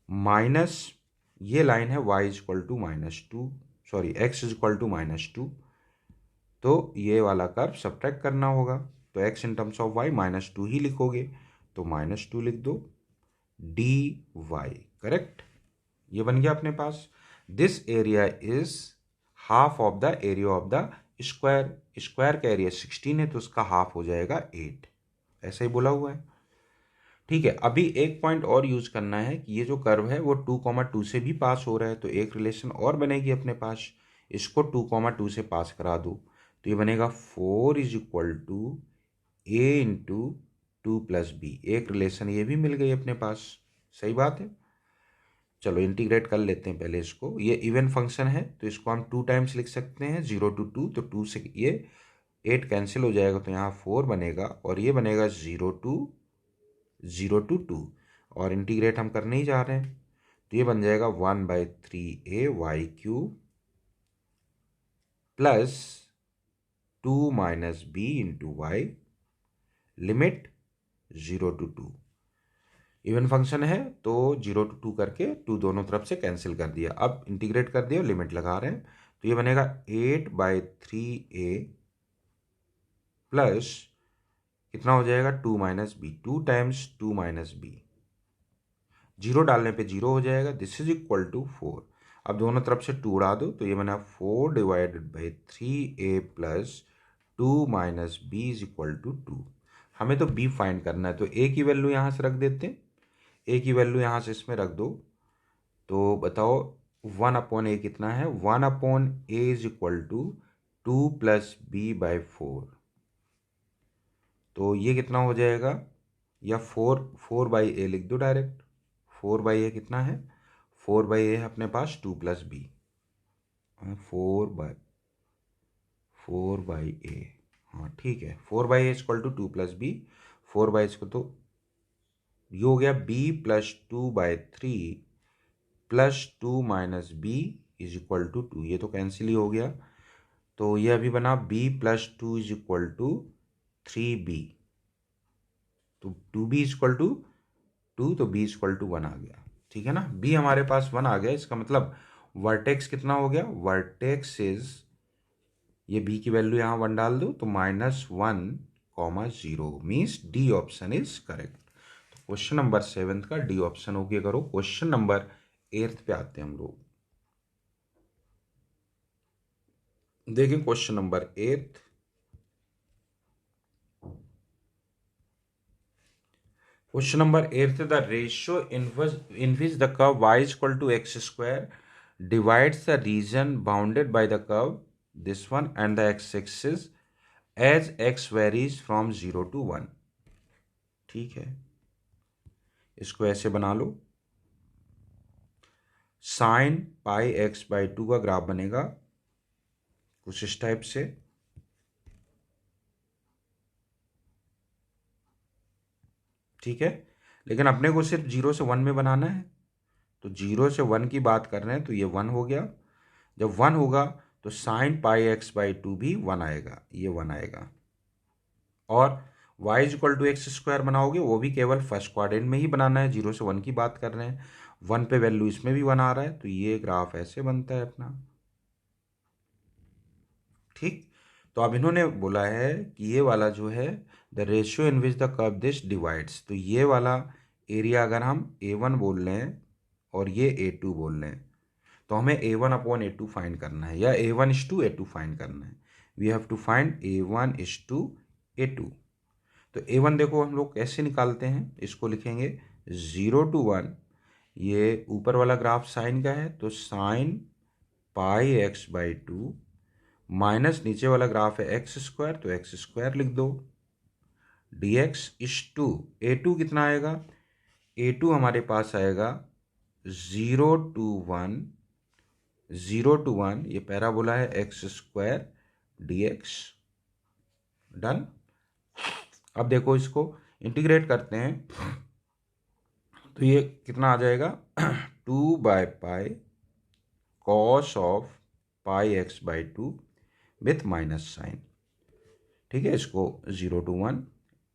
माइनस ये लाइन है y equal to -2, sorry x equal to -2, तो ये वाला कर्व सब्ट्रैक्ट करना होगा, तो x in terms of y -2 ही लिखोगे, तो -2 लिख दो, dy। करेक्ट, ये बन गया अपने पास। This area is half of the area of the square. Square का एरिया 16 है, तो उसका हाफ हो जाएगा 8, ऐसा ही बोला हुआ है। ठीक है, अभी एक पॉइंट और यूज करना है कि ये जो कर्व है वो 2,2 से भी पास हो रहा है, तो एक रिलेशन और बनेगी अपने पास, इसको 2,2 से पास करा दो, तो ये बनेगा 4 is equal to a into 2 plus b. एक रिलेशन ये भी मिल गई अपने पास, सही बात है। चलो इंटीग्रेट कर लेते हैं पहले इसको। ये इवन फंक्शन है तो इसको हम 2 टाइम्स लिख सकते हैं, 0 to 2, तो 2 से ये 8 कैंसिल हो जाएगा, तो यहाँ 4 बनेगा और ये बनेगा 0 to 2, और इंटीग्रेट हम करने ही जा रहे हैं, तो ये बन जाएगा 1/3a y cube plus 2 minus b into y, limit 0 to 2। Even function है तो 0 to 2 करके 2 दोनों तरफ से कैंसिल कर दिया। अब इंटीग्रेट कर दिया, लिमिट लगा रहे हैं, तो ये बनेगा 8/3a प्लस कितना हो जाएगा 2 minus b, 2 times 2 minus b, zero डालने पे जीरो हो जाएगा, दिस इज इक्वल टू 4। अब दोनों तरफ से 2 उड़ा दो तो ये बना 4/3a plus 2 minus b is equal to 2। हमें तो b फाइंड करना है, तो a की वैल्यू यहाँ से रख देते हैं, a की वैल्यू यहाँ से इसमें रख दो, तो बताओ 1/a कितना है, 1/a is equal to 2 plus b/4, तो ये कितना हो जाएगा, या 4/a लिख दो डायरेक्ट। 4/a कितना है, 4/a है अपने पास 2 प्लस बी, 4/a, हाँ ठीक है, 4/a equal to 2 plus B, 4/a इसको तो ये हो गया b plus 2/3 plus 2 minus b is equal to 2, ये तो कैंसिल ही हो गया, तो ये अभी बना b plus 2 is equal to 3b, तो 2b इक्वल टू 2, तो b इक्वल टू 1 आ गया, ठीक है ना। b हमारे पास 1 आ गया, इसका मतलब वर्टेक्स कितना हो गया, वर्टेक्स इज, ये b की वैल्यू यहाँ 1 डाल दो तो -1,0 means D option is correct. तो क्वेश्चन नंबर 7 का डी ऑप्शन हो गया। करो क्वेश्चन नंबर 8 पे आते हैं हम लोग। देखिए question number 8, question number 8, the ratio in which the curve y is equal to x square divides the region bounded by the curve this one and the x axis as x varies from 0 to 1। ठीक है, इसको ऐसे बना लो, sin πx/2 का graph बनेगा कुछ इस type से, ठीक है, लेकिन अपने को सिर्फ 0 से 1 में बनाना है, तो 0 से 1 की बात कर रहे हैं, तो ये 1 हो गया। जब 1 होगा तो sin πx/2 भी 1 आएगा, ये 1 आएगा। और y is equal to x square बनाओगे, वो भी केवल फर्स्ट क्वाड्रेंट में ही बनाना है, 0 से 1 की बात कर रहे हैं, 1 पे वैल्यू इसमें भी 1 आ रहा है, तो ये ग्राफ ऐसे बनता है अपना। ठीक, तो अब इन्होंने बोला है कि ये वाला जो है the ratio in which the curve this divides, तो ये वाला एरिया अगर हम A1 बोल रहे हैं और ये A2 बोल रहे हैं, तो हमें A1/A2 फाइंड करना है, या A1:A2 फाइंड करना है। We have to find A1:A2। तो A1 देखो हम लोग कैसे निकालते हैं, इसको लिखेंगे 0 to 1, ये ऊपर वाला ग्राफ साइन का है, तो sin πx/2 माइनस नीचे वाला ग्राफ है एक्स स्क्वायर, तो एक्स स्क्वायर लिख दो, dx इज टू A2 कितना आएगा, A2 हमारे पास आएगा 0 to 1, 0 to 1, ये पैराबोला है एक्स स्क्वायर dx, डन। अब देखो इसको इंटीग्रेट करते हैं, तो ये कितना आ जाएगा 2/π cos of πx/2 with minus sine, ठीक है, इसको 0 to 1,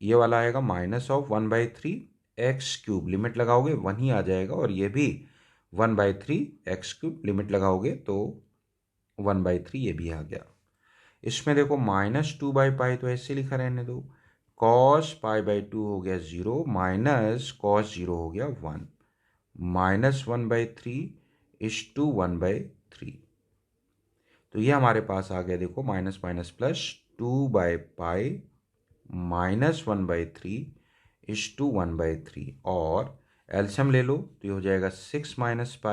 ये वाला आएगा माइनस ऑफ 1/3 x³ लिमिट लगाओगे 1 ही आ जाएगा, और ये भी 1/3 x³ लिमिट लगाओगे तो 1/3 ये भी आ गया। इसमें देखो -2/π तो ऐसे लिखा रहने दो, cos π/2 हो गया 0, माइनस cos 0 हो गया 1, -1/3 इज टू 1/3, तो ये हमारे पास आ गया, देखो minus minus plus 2/π minus 1/3 is to 1/3, और एल्शियम ले लो तो ये हो जाएगा 6 - π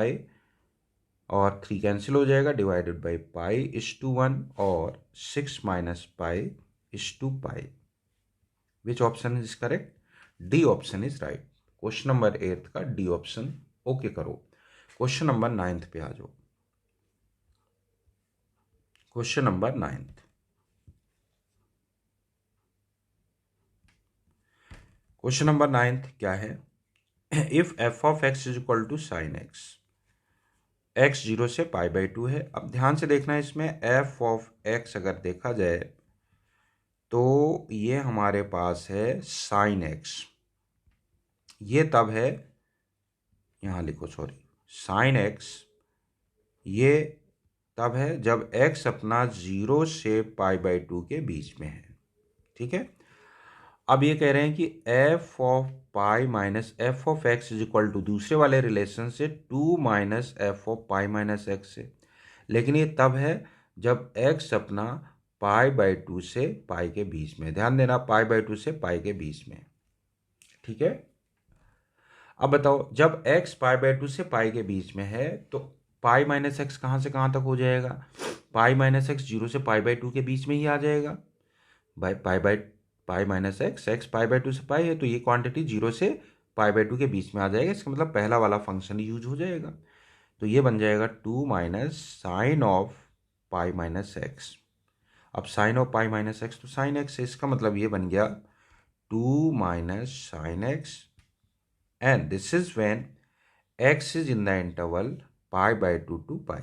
और 3 कैंसिल हो जाएगा, divided by pi is to 1 और 6 minus pi is to pi. Which option is correct? D option is right. Question number 8 का डी ऑप्शन ओके करो। क्वेश्चन नंबर 9 पे आ जाओ। क्वेश्चन नंबर 9, क्वेश्चन नंबर 9 क्या है? If f of x is equal to sine x, x 0 से pi by 2 है। अब ध्यान से देखना, इसमें एफ ऑफ एक्स अगर देखा जाए तो ये हमारे पास है साइन एक्स। ये तब है, यहाँ लिखो सॉरी, साइन एक्स ये तब है जब x अपना 0 से पाई बाई 2 के बीच में है। ठीक है, अब ये कह रहे हैं कि f of pi minus f of x is equal to दूसरे वाले रिलेशन से 2 minus f of pi minus x से, लेकिन ये तब है जब x अपना पाई बाई 2 से पाई के बीच में। ध्यान देना, पाई बाई 2 से पाई के बीच में। ठीक है, अब बताओ, जब x पाई बाई 2 से पाई के बीच में है तो पाई माइनस एक्स कहाँ से कहाँ तक हो जाएगा? पाई माइनस एक्स 0 से पाई बाई 2 के बीच में ही आ जाएगा। पाई minus x, x pi by 2 से पाई है तो ये क्वांटिटी 0 से पाई बाई 2 के बीच में आ जाएगा। इसका मतलब पहला वाला फंक्शन यूज हो जाएगा। तो ये बन जाएगा 2 minus sine of pi minus X. अब sine of pi minus x तो साइन एक्स है, इसका मतलब ये बन गया 2 minus sine X, and this is when x is in the interval pi by 2 to pi,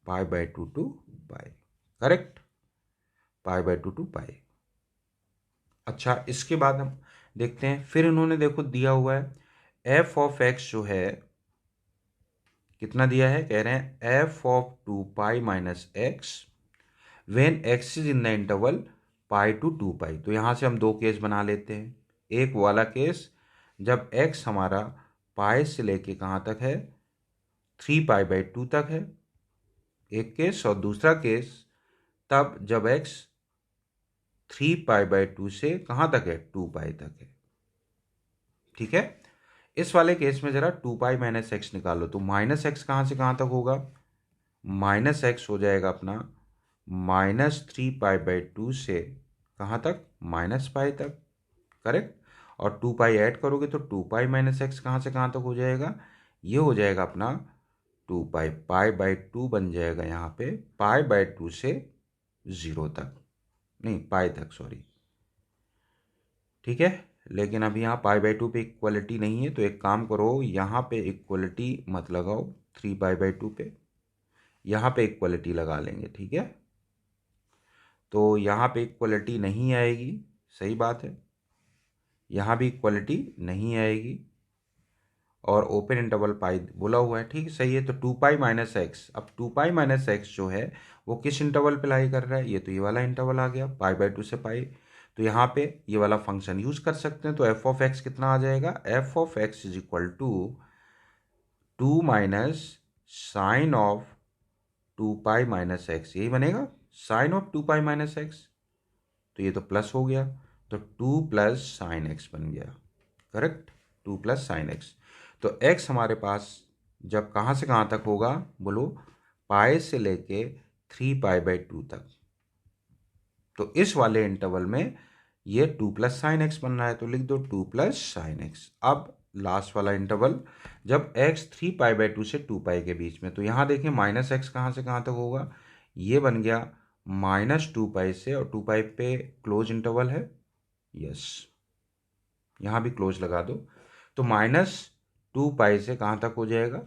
pi by 2 to pi, correct? pi by 2 to pi। अच्छा, इसके बाद हम देखते हैं, फिर इन्होंने देखो दिया हुआ है f ऑफ x जो है कितना दिया है, कह रहे हैं f of 2 pi minus x when x is in the interval pi to 2 pi. तो यहाँ से हम दो केस बना लेते हैं। एक वाला केस जब x हमारा पाई से लेके कहाँ तक है, 3 पाई बाई 2 तक है, एक केस। और दूसरा केस तब जब x 3 पाई बाई 2 से कहाँ तक है, 2 पाई तक है। ठीक है, इस वाले केस में जरा 2 पाई माइनस एक्स निकालो तो माइनस एक्स कहाँ से कहाँ तक होगा, माइनस एक्स हो जाएगा अपना माइनस 3 पाई बाई 2 से कहाँ तक, माइनस पाई तक, करेक्ट। और 2 पाई ऐड करोगे तो 2 पाई माइनस एक्स कहाँ से कहाँ तक हो जाएगा, ये हो जाएगा अपना 2 पाई, पाई बाई 2 बन जाएगा यहाँ पे पाई बाई 2 से 0 तक, नहीं पाई तक, सॉरी। ठीक है, लेकिन अभी यहाँ पाई बाई 2 पे इक्वलिटी नहीं है, तो एक काम करो, यहाँ पे इक्वलिटी मत लगाओ 3 पाई बाई 2 पे, यहाँ पे इक्वलिटी लगा लेंगे। ठीक है, तो यहाँ पे इक्वलिटी नहीं आएगी, सही बात है, यहाँ भी इक्वलिटी नहीं आएगी और ओपन इंटरवल पाई बोला हुआ है। ठीक है, सही है। तो 2 पाई माइनस एक्स, अब 2 पाई माइनस एक्स जो है वो किस इंटरवल पे लाई कर रहा है, ये तो ये वाला इंटरवल आ गया पाई बाई 2 से पाई। तो यहाँ पे ये वाला फंक्शन यूज कर सकते हैं। तो एफ ऑफ एक्स कितना आ जाएगा, f of x is equal to 2 minus sine of 2 pi minus x, यही बनेगा sine of 2 pi minus x. तो ये तो प्लस हो गया, तो 2 प्लस साइन एक्स बन गया, करेक्ट, 2 प्लस साइन एक्स। तो x हमारे पास जब कहाँ से कहाँ तक होगा, बोलो पाई से लेके 3 पाई बाई 2 तक। तो इस वाले इंटरवल में ये 2 प्लस साइन एक्स बन रहा है, तो लिख दो 2 प्लस साइन एक्स। अब लास्ट वाला इंटरवल जब x 3 पाई बाई 2 से 2 पाई के बीच में, तो यहाँ देखिए माइनस एक्स कहाँ से कहाँ तक होगा, ये बन गया माइनस 2 पाई से, और 2 पाई पे क्लोज इंटरवल है, यस, यहाँ भी क्लोज लगा दो। तो माइनस 2 पाई से कहाँ तक हो जाएगा,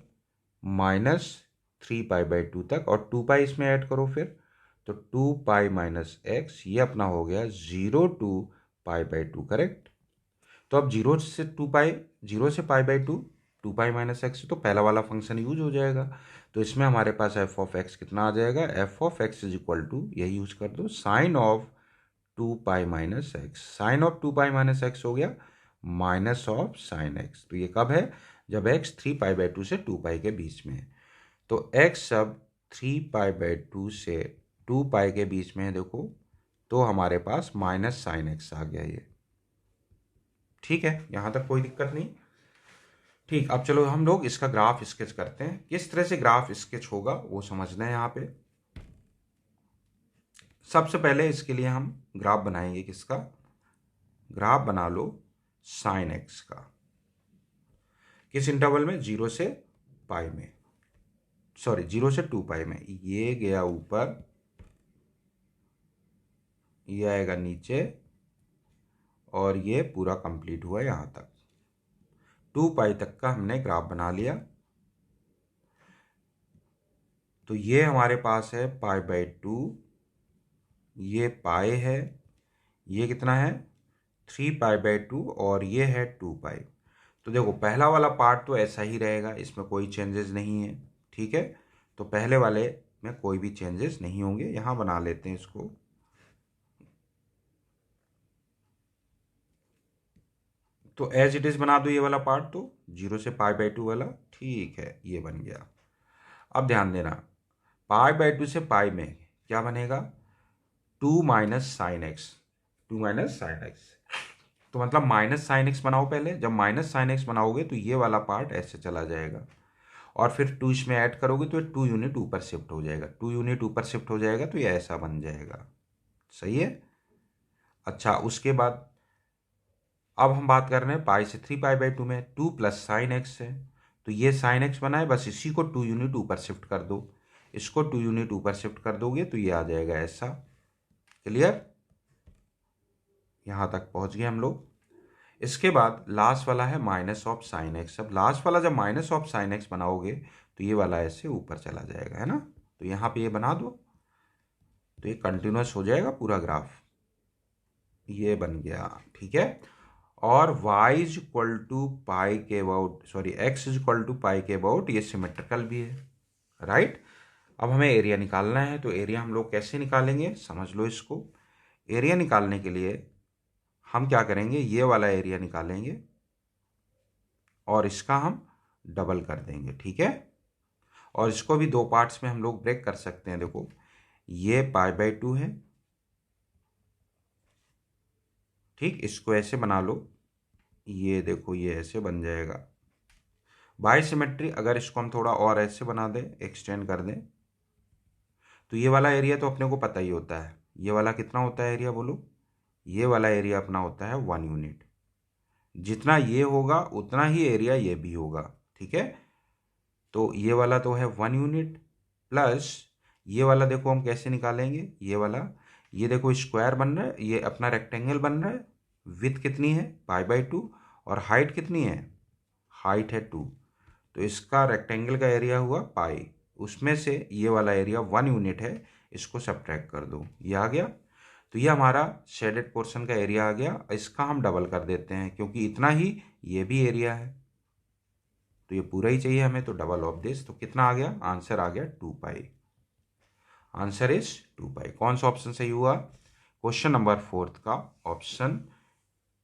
माइनस 3 पाई बाई 2 तक, और 2 पाई इसमें ऐड करो फिर, तो 2 पाई माइनस एक्स, ये अपना हो गया 0 टू पाई बाई 2, करेक्ट। तो अब 0 से 2 पाई, 0 से pi by 2 pi minus x, तो पहला वाला फंक्शन यूज हो जाएगा। तो इसमें हमारे पास एफ ऑफ एक्स कितना आ जाएगा, f of x is equal to, यही यूज कर दो, sine of 2 pi minus x. Sine of 2 pi minus x हो गया माइनस ऑफ साइन एक्स। तो ये कब है, जब x 3 पाई बाई 2 से 2 पाई के बीच में है। तो x अब 3 पाई बाई 2 से 2 पाई के बीच में है, देखो, तो हमारे पास माइनस साइन एक्स आ गया ये। ठीक है, यहाँ तक कोई दिक्कत नहीं। ठीक, अब चलो हम लोग इसका ग्राफ स्केच करते हैं। किस तरह से ग्राफ स्केच होगा वो समझना है यहाँ पे। सबसे पहले इसके लिए हम ग्राफ बनाएंगे। किसका ग्राफ बना लो? साइन एक्स का। किस इंटरवल में? 0 से पाई में, सॉरी 0 से 2 पाई में। ये गया ऊपर, ये आएगा नीचे, और ये पूरा कंप्लीट हुआ यहाँ तक। 2 पाई तक का हमने ग्राफ बना लिया। तो ये हमारे पास है π/2, ये पाई है, ये कितना है 3π/2, और ये है 2 पाई। तो देखो पहला वाला पार्ट तो ऐसा ही रहेगा, इसमें कोई चेंजेस नहीं है। ठीक है, तो पहले वाले में कोई भी चेंजेस नहीं होंगे। यहाँ बना लेते हैं इसको। तो एज इट इज बना दो ये वाला पार्ट, तो 0 से π/2 वाला। ठीक है, ये बन गया। अब ध्यान देना, π/2 से पाई में क्या बनेगा? 2 minus sine x, 2 minus sine x. तो मतलब माइनस साइन एक्स बनाओ पहले। जब माइनस साइन एक्स बनाओगे तो ये वाला पार्ट ऐसे चला जाएगा, और फिर 2 इसमें ऐड करोगे तो 2 यूनिट ऊपर शिफ्ट हो जाएगा। 2 यूनिट ऊपर शिफ्ट हो जाएगा तो ये ऐसा बन जाएगा। सही है। अच्छा, उसके बाद अब हम बात कर रहे हैं पाई से 3π/2 में। 2 प्लस साइन एक्स है, तो ये साइन एक्स बना है, बस इसी को 2 यूनिट ऊपर शिफ्ट कर दो। इसको 2 यूनिट ऊपर शिफ्ट कर दोगे तो ये आ जाएगा ऐसा। क्लियर? यहाँ तक पहुँच गए हम लोग। इसके बाद लास्ट वाला है माइनस ऑफ साइन एक्स। अब लास्ट वाला जब माइनस ऑफ साइन एक्स बनाओगे तो ये वाला ऐसे ऊपर चला जाएगा, है ना। तो यहाँ पे ये बना दो, तो ये कंटिन्यूस हो जाएगा पूरा ग्राफ। ये बन गया। ठीक है। और y is equal to pi के about, sorry x is equal to pi के अबाउट, ये सिमेट्रिकल भी है, राइट। अब हमें एरिया निकालना है, तो एरिया हम लोग कैसे निकालेंगे समझ लो इसको। एरिया निकालने के लिए हम क्या करेंगे, ये वाला एरिया निकालेंगे और इसका हम डबल कर देंगे। ठीक है। और इसको भी 2 पार्ट्स में हम लोग ब्रेक कर सकते हैं। देखो ये π/2 है, ठीक, इसको ऐसे बना लो। ये देखो ये ऐसे बन जाएगा। बाई सिमेट्री, अगर इसको हम थोड़ा और ऐसे बना दें, एक्सटेंड कर दें, तो ये वाला एरिया तो अपने को पता ही होता है। ये वाला कितना होता है एरिया बोलो? ये वाला एरिया अपना होता है 1 यूनिट। जितना ये होगा उतना ही एरिया ये भी होगा। ठीक है। तो ये वाला तो है 1 यूनिट, प्लस ये वाला देखो हम कैसे निकालेंगे। ये वाला, ये देखो स्क्वायर बन रहा है, ये अपना रेक्टेंगल बन रहा है। विड्थ कितनी है? π/2, और हाइट कितनी है? हाइट है 2। तो इसका रेक्टेंगल का एरिया हुआ पाई, उसमें से ये वाला एरिया 1 यूनिट है, इसको सब्ट्रैक्ट कर दो, ये आ गया। तो ये हमारा शेडेड पोर्शन का एरिया आ गया। इसका हम डबल कर देते हैं क्योंकि इतना ही ये भी एरिया है, तो ये पूरा ही चाहिए हमें, तो डबल ऑफ दिस। तो कितना आ गया? आंसर आ गया 2 पाई। आंसर इज 2 पाई। कौन सा ऑप्शन सही हुआ? क्वेश्चन नंबर 4 का ऑप्शन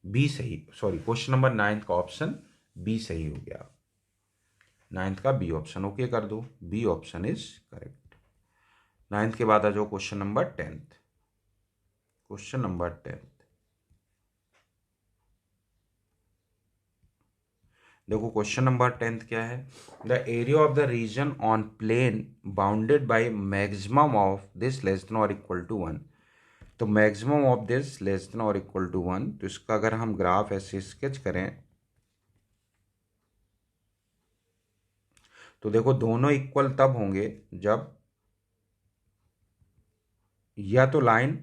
बी सही, सॉरी क्वेश्चन नंबर 9 का ऑप्शन बी सही हो गया। 9 का बी ऑप्शन ओके कर दो, बी ऑप्शन इज करेक्ट। 9 के बाद आ जाओ क्वेश्चन नंबर 10। क्वेश्चन नंबर 10 देखो, क्वेश्चन नंबर 10 क्या है? The area of the region on plane bounded by maximum of this less than और इक्वल टू 1। तो maximum of this less than और इक्वल टू 1, तो इसका अगर हम ग्राफ ऐसे स्केच करें तो देखो दोनों इक्वल तब होंगे जब या तो लाइन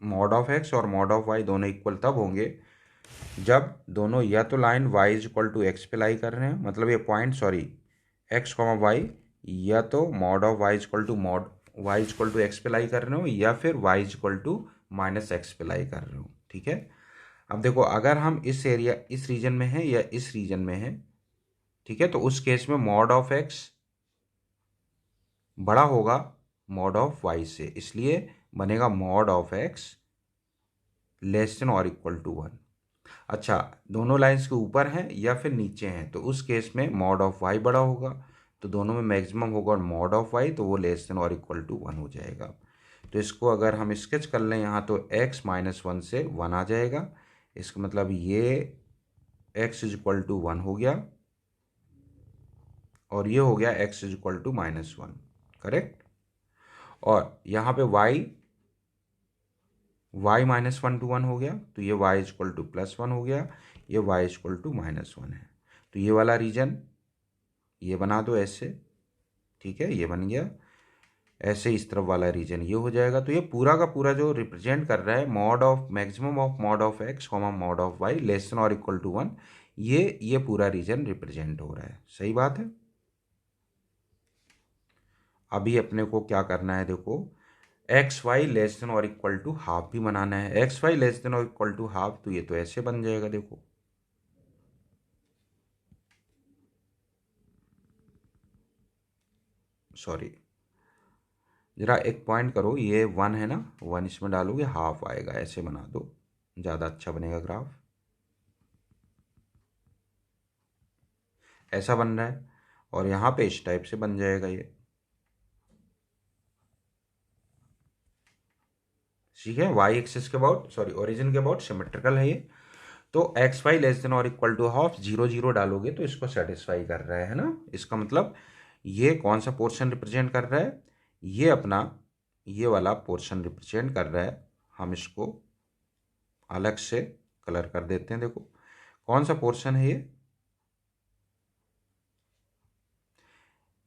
मॉड ऑफ एक्स और मॉड ऑफ वाई दोनों इक्वल तब होंगे जब दोनों या तो line y is equal to x पे लाई कर रहे हैं, मतलब ये point, sorry x comma y, या तो mod of y is equal to mod y is equal to x पे लाई कर रहे हो, या फिर y is equal to minus x पे लाई कर रहे हो। ठीक है। अब देखो अगर हम इस एरिया, इस रीजन में है या इस रीजन में है, ठीक है, तो उस केस में मॉड ऑफ x बड़ा होगा मॉड ऑफ y से, इसलिए बनेगा mod of x less than और इक्वल टू 1। अच्छा, दोनों लाइंस के ऊपर हैं या फिर नीचे हैं, तो उस केस में मॉड ऑफ y बड़ा होगा, तो दोनों में मैक्सिमम होगा, और मॉड ऑफ y तो वो लेस देन और इक्वल टू 1 हो जाएगा। तो इसको अगर हम स्केच कर लें यहाँ, तो x माइनस 1 से 1 आ जाएगा। इसका मतलब ये x इज इक्वल टू 1 हो गया, और ये हो गया x is equal to -1, correct. और यहाँ पे y -1 to 1 हो गया, तो ये y इज इक्वल टू +1 हो गया, ये y इज इक्वल टू -1 है। तो ये वाला रीजन ये बना दो ऐसे, ठीक है, ये बन गया। ऐसे इस तरफ वाला रीजन ये हो जाएगा। तो ये पूरा का पूरा जो रिप्रेजेंट कर रहा है mod of maximum of mod of x comma mod of y less than और इक्वल टू 1, ये पूरा रीजन रिप्रेजेंट हो रहा है। सही बात है। अभी अपने को क्या करना है, देखो एक्स वाई लेस देन और इक्वल टू हाफ भी बनाना है। एक्स वाई लेस देन और इक्वल टू हाफ, तो ये तो ऐसे बन जाएगा, देखो सॉरी, जरा एक पॉइंट करो, ये 1 है ना, 1 इसमें डालोगे हाफ आएगा, ऐसे बना दो, ज़्यादा अच्छा बनेगा ग्राफ। ऐसा बन रहा है और यहाँ पे इस टाइप से बन जाएगा ये, ठीक है। वाई एक्सिस के अबाउट, सॉरी ओरिजिन के अबाउट सिमेट्रिकल है ये। तो एक्स वाई लेस देन और इक्वल टू हाफ, 0 0 डालोगे तो इसको सेटिस्फाई कर रहा है ना। इसका मतलब ये कौन सा पोर्शन रिप्रेजेंट कर रहा है, ये अपना ये वाला पोर्शन रिप्रेजेंट कर रहा है। हम इसको अलग से कलर कर देते हैं, देखो कौन सा पोर्शन है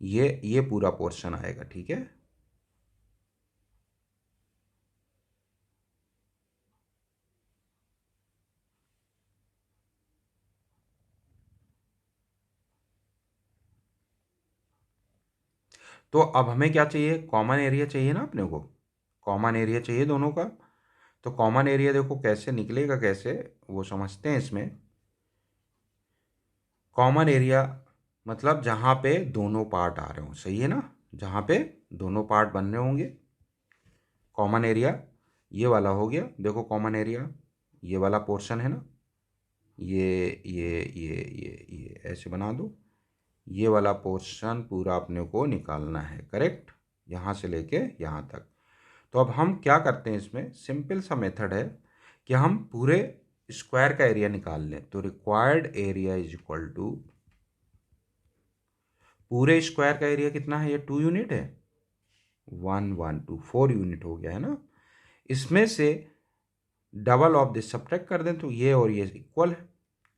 ये पूरा पोर्शन आएगा, ठीक है। तो अब हमें क्या चाहिए, कॉमन एरिया चाहिए ना अपने को, कॉमन एरिया चाहिए दोनों का। तो कॉमन एरिया देखो कैसे निकलेगा, कैसे वो समझते हैं। इसमें कॉमन एरिया मतलब जहाँ पे दोनों पार्ट आ रहे हो, सही है ना, जहाँ पे दोनों पार्ट बन रहे होंगे। कॉमन एरिया ये वाला हो गया, देखो कॉमन एरिया ये वाला पोर्शन है ना, ये ऐसे बना दो। ये वाला पोर्शन पूरा अपने को निकालना है, करेक्ट, यहाँ से लेके यहाँ तक। तो अब हम क्या करते हैं, इसमें सिंपल सा मेथड है कि हम पूरे स्क्वायर का एरिया निकाल लें। तो required area is equal to, पूरे स्क्वायर का एरिया कितना है, ये 2 यूनिट है, 1 1 2 4 यूनिट हो गया है ना। इसमें से डबल ऑफ दिस सब्ट्रैक्ट कर दें तो ये और ये इक्वल है।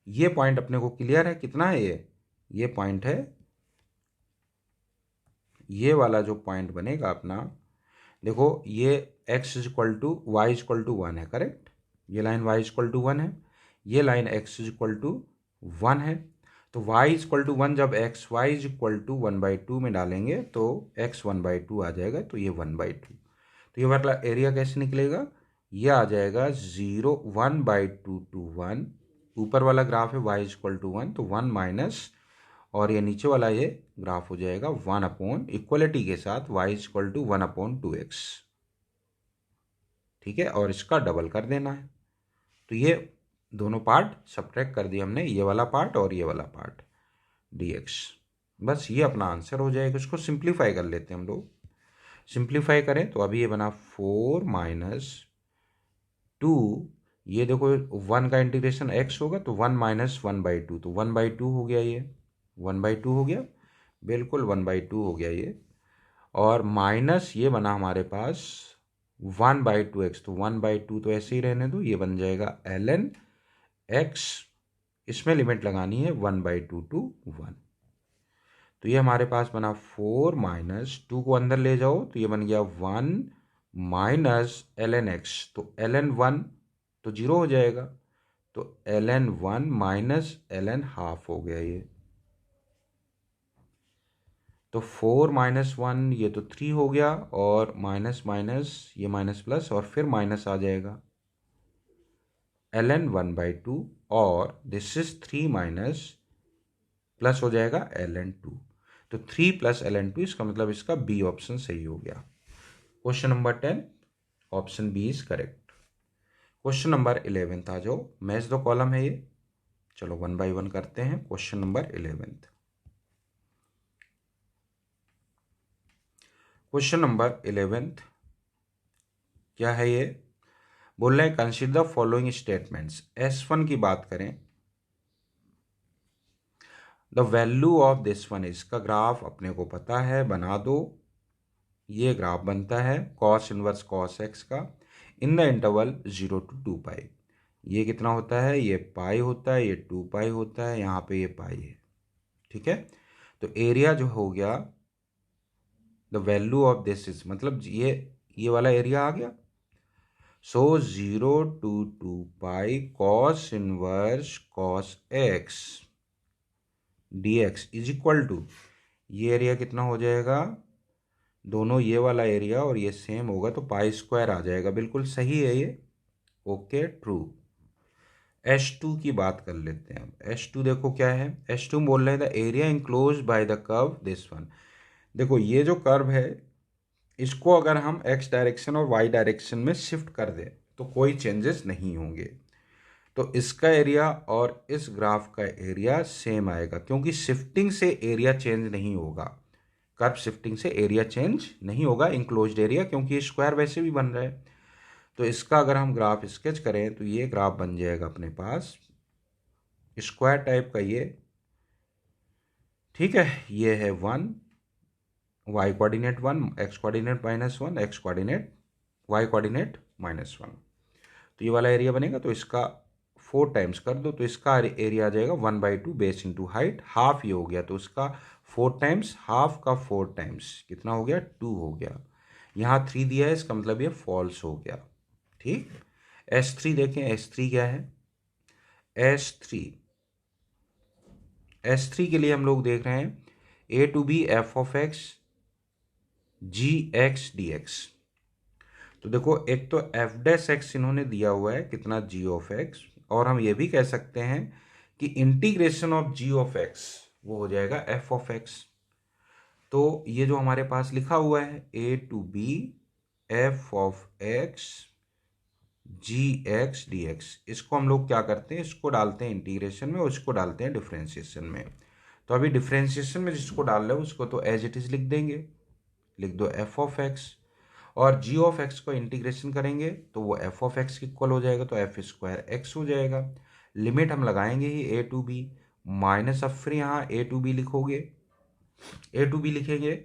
ये पॉइंट अपने को क्लियर है, कितना है ये पॉइंट है, ये वाला जो पॉइंट बनेगा अपना, देखो ये x is equal to y is equal to 1 है, करेक्ट। ये line y is equal to 1 है, ये line x is equal to 1 है। तो y इज इक्वल टू 1 जब x y is equal to 1/2 में डालेंगे तो x 1/2 आ जाएगा, तो ये 1/2। तो ये वाला एरिया कैसे निकलेगा, ये आ जाएगा 0 1/2 to 1। ऊपर वाला ग्राफ है y इज इक्वल टू 1, तो 1 माइनस, और ये नीचे वाला ये ग्राफ हो जाएगा 1 अपॉन इक्वलिटी के साथ y is equal to 1/2x, ठीक है। और इसका डबल कर देना है। तो ये दोनों पार्ट सब्ट्रैक्ट कर दिया हमने, ये वाला पार्ट और ये वाला पार्ट dx। बस ये अपना आंसर हो जाएगा। इसको सिंप्लीफाई कर लेते हैं हम लोग। सिंप्लीफाई करें तो अभी ये बना 4 - 2, ये देखो 1 का इंटीग्रेशन x होगा तो 1 - 1/2, तो 1/2 हो गया, ये 1/2 हो गया, बिल्कुल 1/2 हो गया ये। और माइनस ये बना हमारे पास 1/2x, तो 1/2 तो ऐसे ही रहने दो, ये बन जाएगा ln x, इसमें लिमिट लगानी है 1/2 to 1। तो ये हमारे पास बना 4 - 2 को अंदर ले जाओ तो ये बन गया 1 माइनस ln x, तो ln 1 तो 0 हो जाएगा, तो ln 1 माइनस ln हाफ हो गया ये। तो 4 - 1 ये तो 3 हो गया, और माइनस माइनस ये माइनस प्लस, और फिर माइनस आ जाएगा ln 1/2, और दिस इज 3 माइनस प्लस हो जाएगा ln 2। तो 3 + ln 2, इसका मतलब इसका बी ऑप्शन सही हो गया। Question number 10 option B is correct. Question number 11 आ जाओ, मैच द कॉलम है ये। चलो 1 by 1 करते हैं। क्वेश्चन नंबर 11, क्वेश्चन नंबर 11 क्या है ये, बोल रहे हैं consider the following statements. S1 की बात करें, the value of this one, इसका ग्राफ अपने को पता है, बना दो। ये ग्राफ बनता है कॉस इनवर्स कॉस एक्स का इन द इंटरवल 0 to 2 पाई। ये कितना होता है, ये पाई होता है, ये 2 पाई होता है, यहाँ पे ये पाई है। ठीक है, तो एरिया जो हो गया the value of this is, मतलब ये वाला एरिया आ गया। So 0 to 2 pi cos inverse cos x d x is equal to, ये एरिया कितना हो जाएगा, दोनों ये वाला एरिया और ये सेम होगा तो पाई स्क्वायर आ जाएगा। बिल्कुल सही है ये, ओके ट्रू। H2 की बात कर लेते हैं अब। H2 देखो क्या है, H2 बोल रहे हैं the area enclose bye the curve this one. देखो ये जो कर्व है इसको अगर हम x डायरेक्शन और y डायरेक्शन में शिफ्ट कर दें तो कोई चेंजेस नहीं होंगे। तो इसका एरिया और इस ग्राफ का एरिया सेम आएगा क्योंकि शिफ्टिंग से एरिया चेंज नहीं होगा। कर्व शिफ्टिंग से एरिया चेंज नहीं होगा इंक्लोज्ड एरिया, क्योंकि स्क्वायर वैसे भी बन रहा है। तो इसका अगर हम ग्राफ स्केच करें तो ये ग्राफ बन जाएगा अपने पास स्क्वायर टाइप का ये। ठीक है, ये है 1, y coordinate 1, x coordinate -1, x coordinate y coordinate -1। तो ये वाला एरिया बनेगा, तो इसका 4 टाइम्स कर दो तो इसका एरिया आ जाएगा 1/2 बेस इंटू हाइट, हाफ ये हो गया तो इसका 4 टाइम्स, हाफ का 4 टाइम्स कितना हो गया, 2 हो गया। यहाँ 3 दिया है, इसका मतलब ये फॉल्स हो गया। ठीक, S3 देखें, S3 क्या है, S3 के लिए हम लोग देख रहे हैं A to B f of x gx dx। तो देखो एक तो f डैश एक्स इन्होंने दिया हुआ है कितना, g ऑफ x, और हम ये भी कह सकते हैं कि integration of g of x वो हो जाएगा f ऑफ x। तो ये जो हमारे पास लिखा हुआ है A to B f of x gx dx, इसको हम लोग क्या करते हैं, इसको डालते हैं इंटीग्रेशन में और इसको डालते हैं डिफरेंशिएशन में। तो अभी डिफरेंशिएशन में जिसको डाल रहे हो उसको तो एज इट इज लिख देंगे, लिख दो f ऑफ x, और g ऑफ x को इंटीग्रेशन करेंगे तो वो f ऑफ x इक्वल हो जाएगा, तो f स्क्वायर x हो जाएगा। लिमिट हम लगाएंगे ही a to b माइनस, अब फिर यहाँ a to b लिखोगे, a to b लिखेंगे।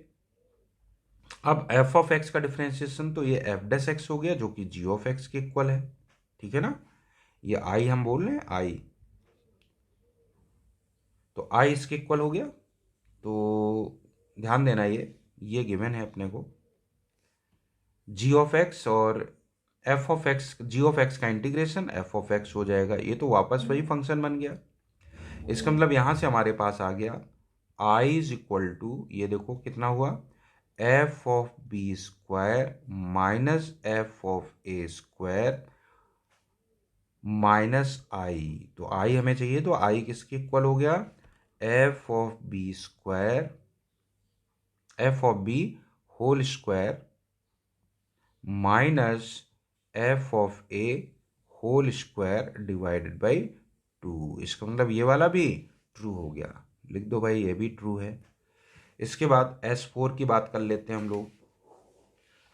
अब f ऑफ x का डिफरेंशिएशन तो ये f डैश x हो गया जो कि g ऑफ x के इक्वल है। ठीक है ना, ये i हम बोल रहे हैं i, तो i इसके इक्वल हो गया। तो ध्यान देना ये गिवन है अपने को g ऑफ x और f of x, g of x का इंटीग्रेशन f ऑफ x हो जाएगा। ये तो वापस वही फंक्शन बन गया। इसका मतलब यहां से हमारे पास आ गया i इज इक्वल टू, ये देखो कितना हुआ, f of b square minus f of a square minus i। तो i हमें चाहिए तो i किसके इक्वल हो गया, f of b square, f of b whole square minus f of a whole square divided by 2। इसका मतलब ये वाला भी ट्रू हो गया, लिख दो भाई ये भी ट्रू है। इसके बाद S4 की बात कर लेते हैं हम लोग।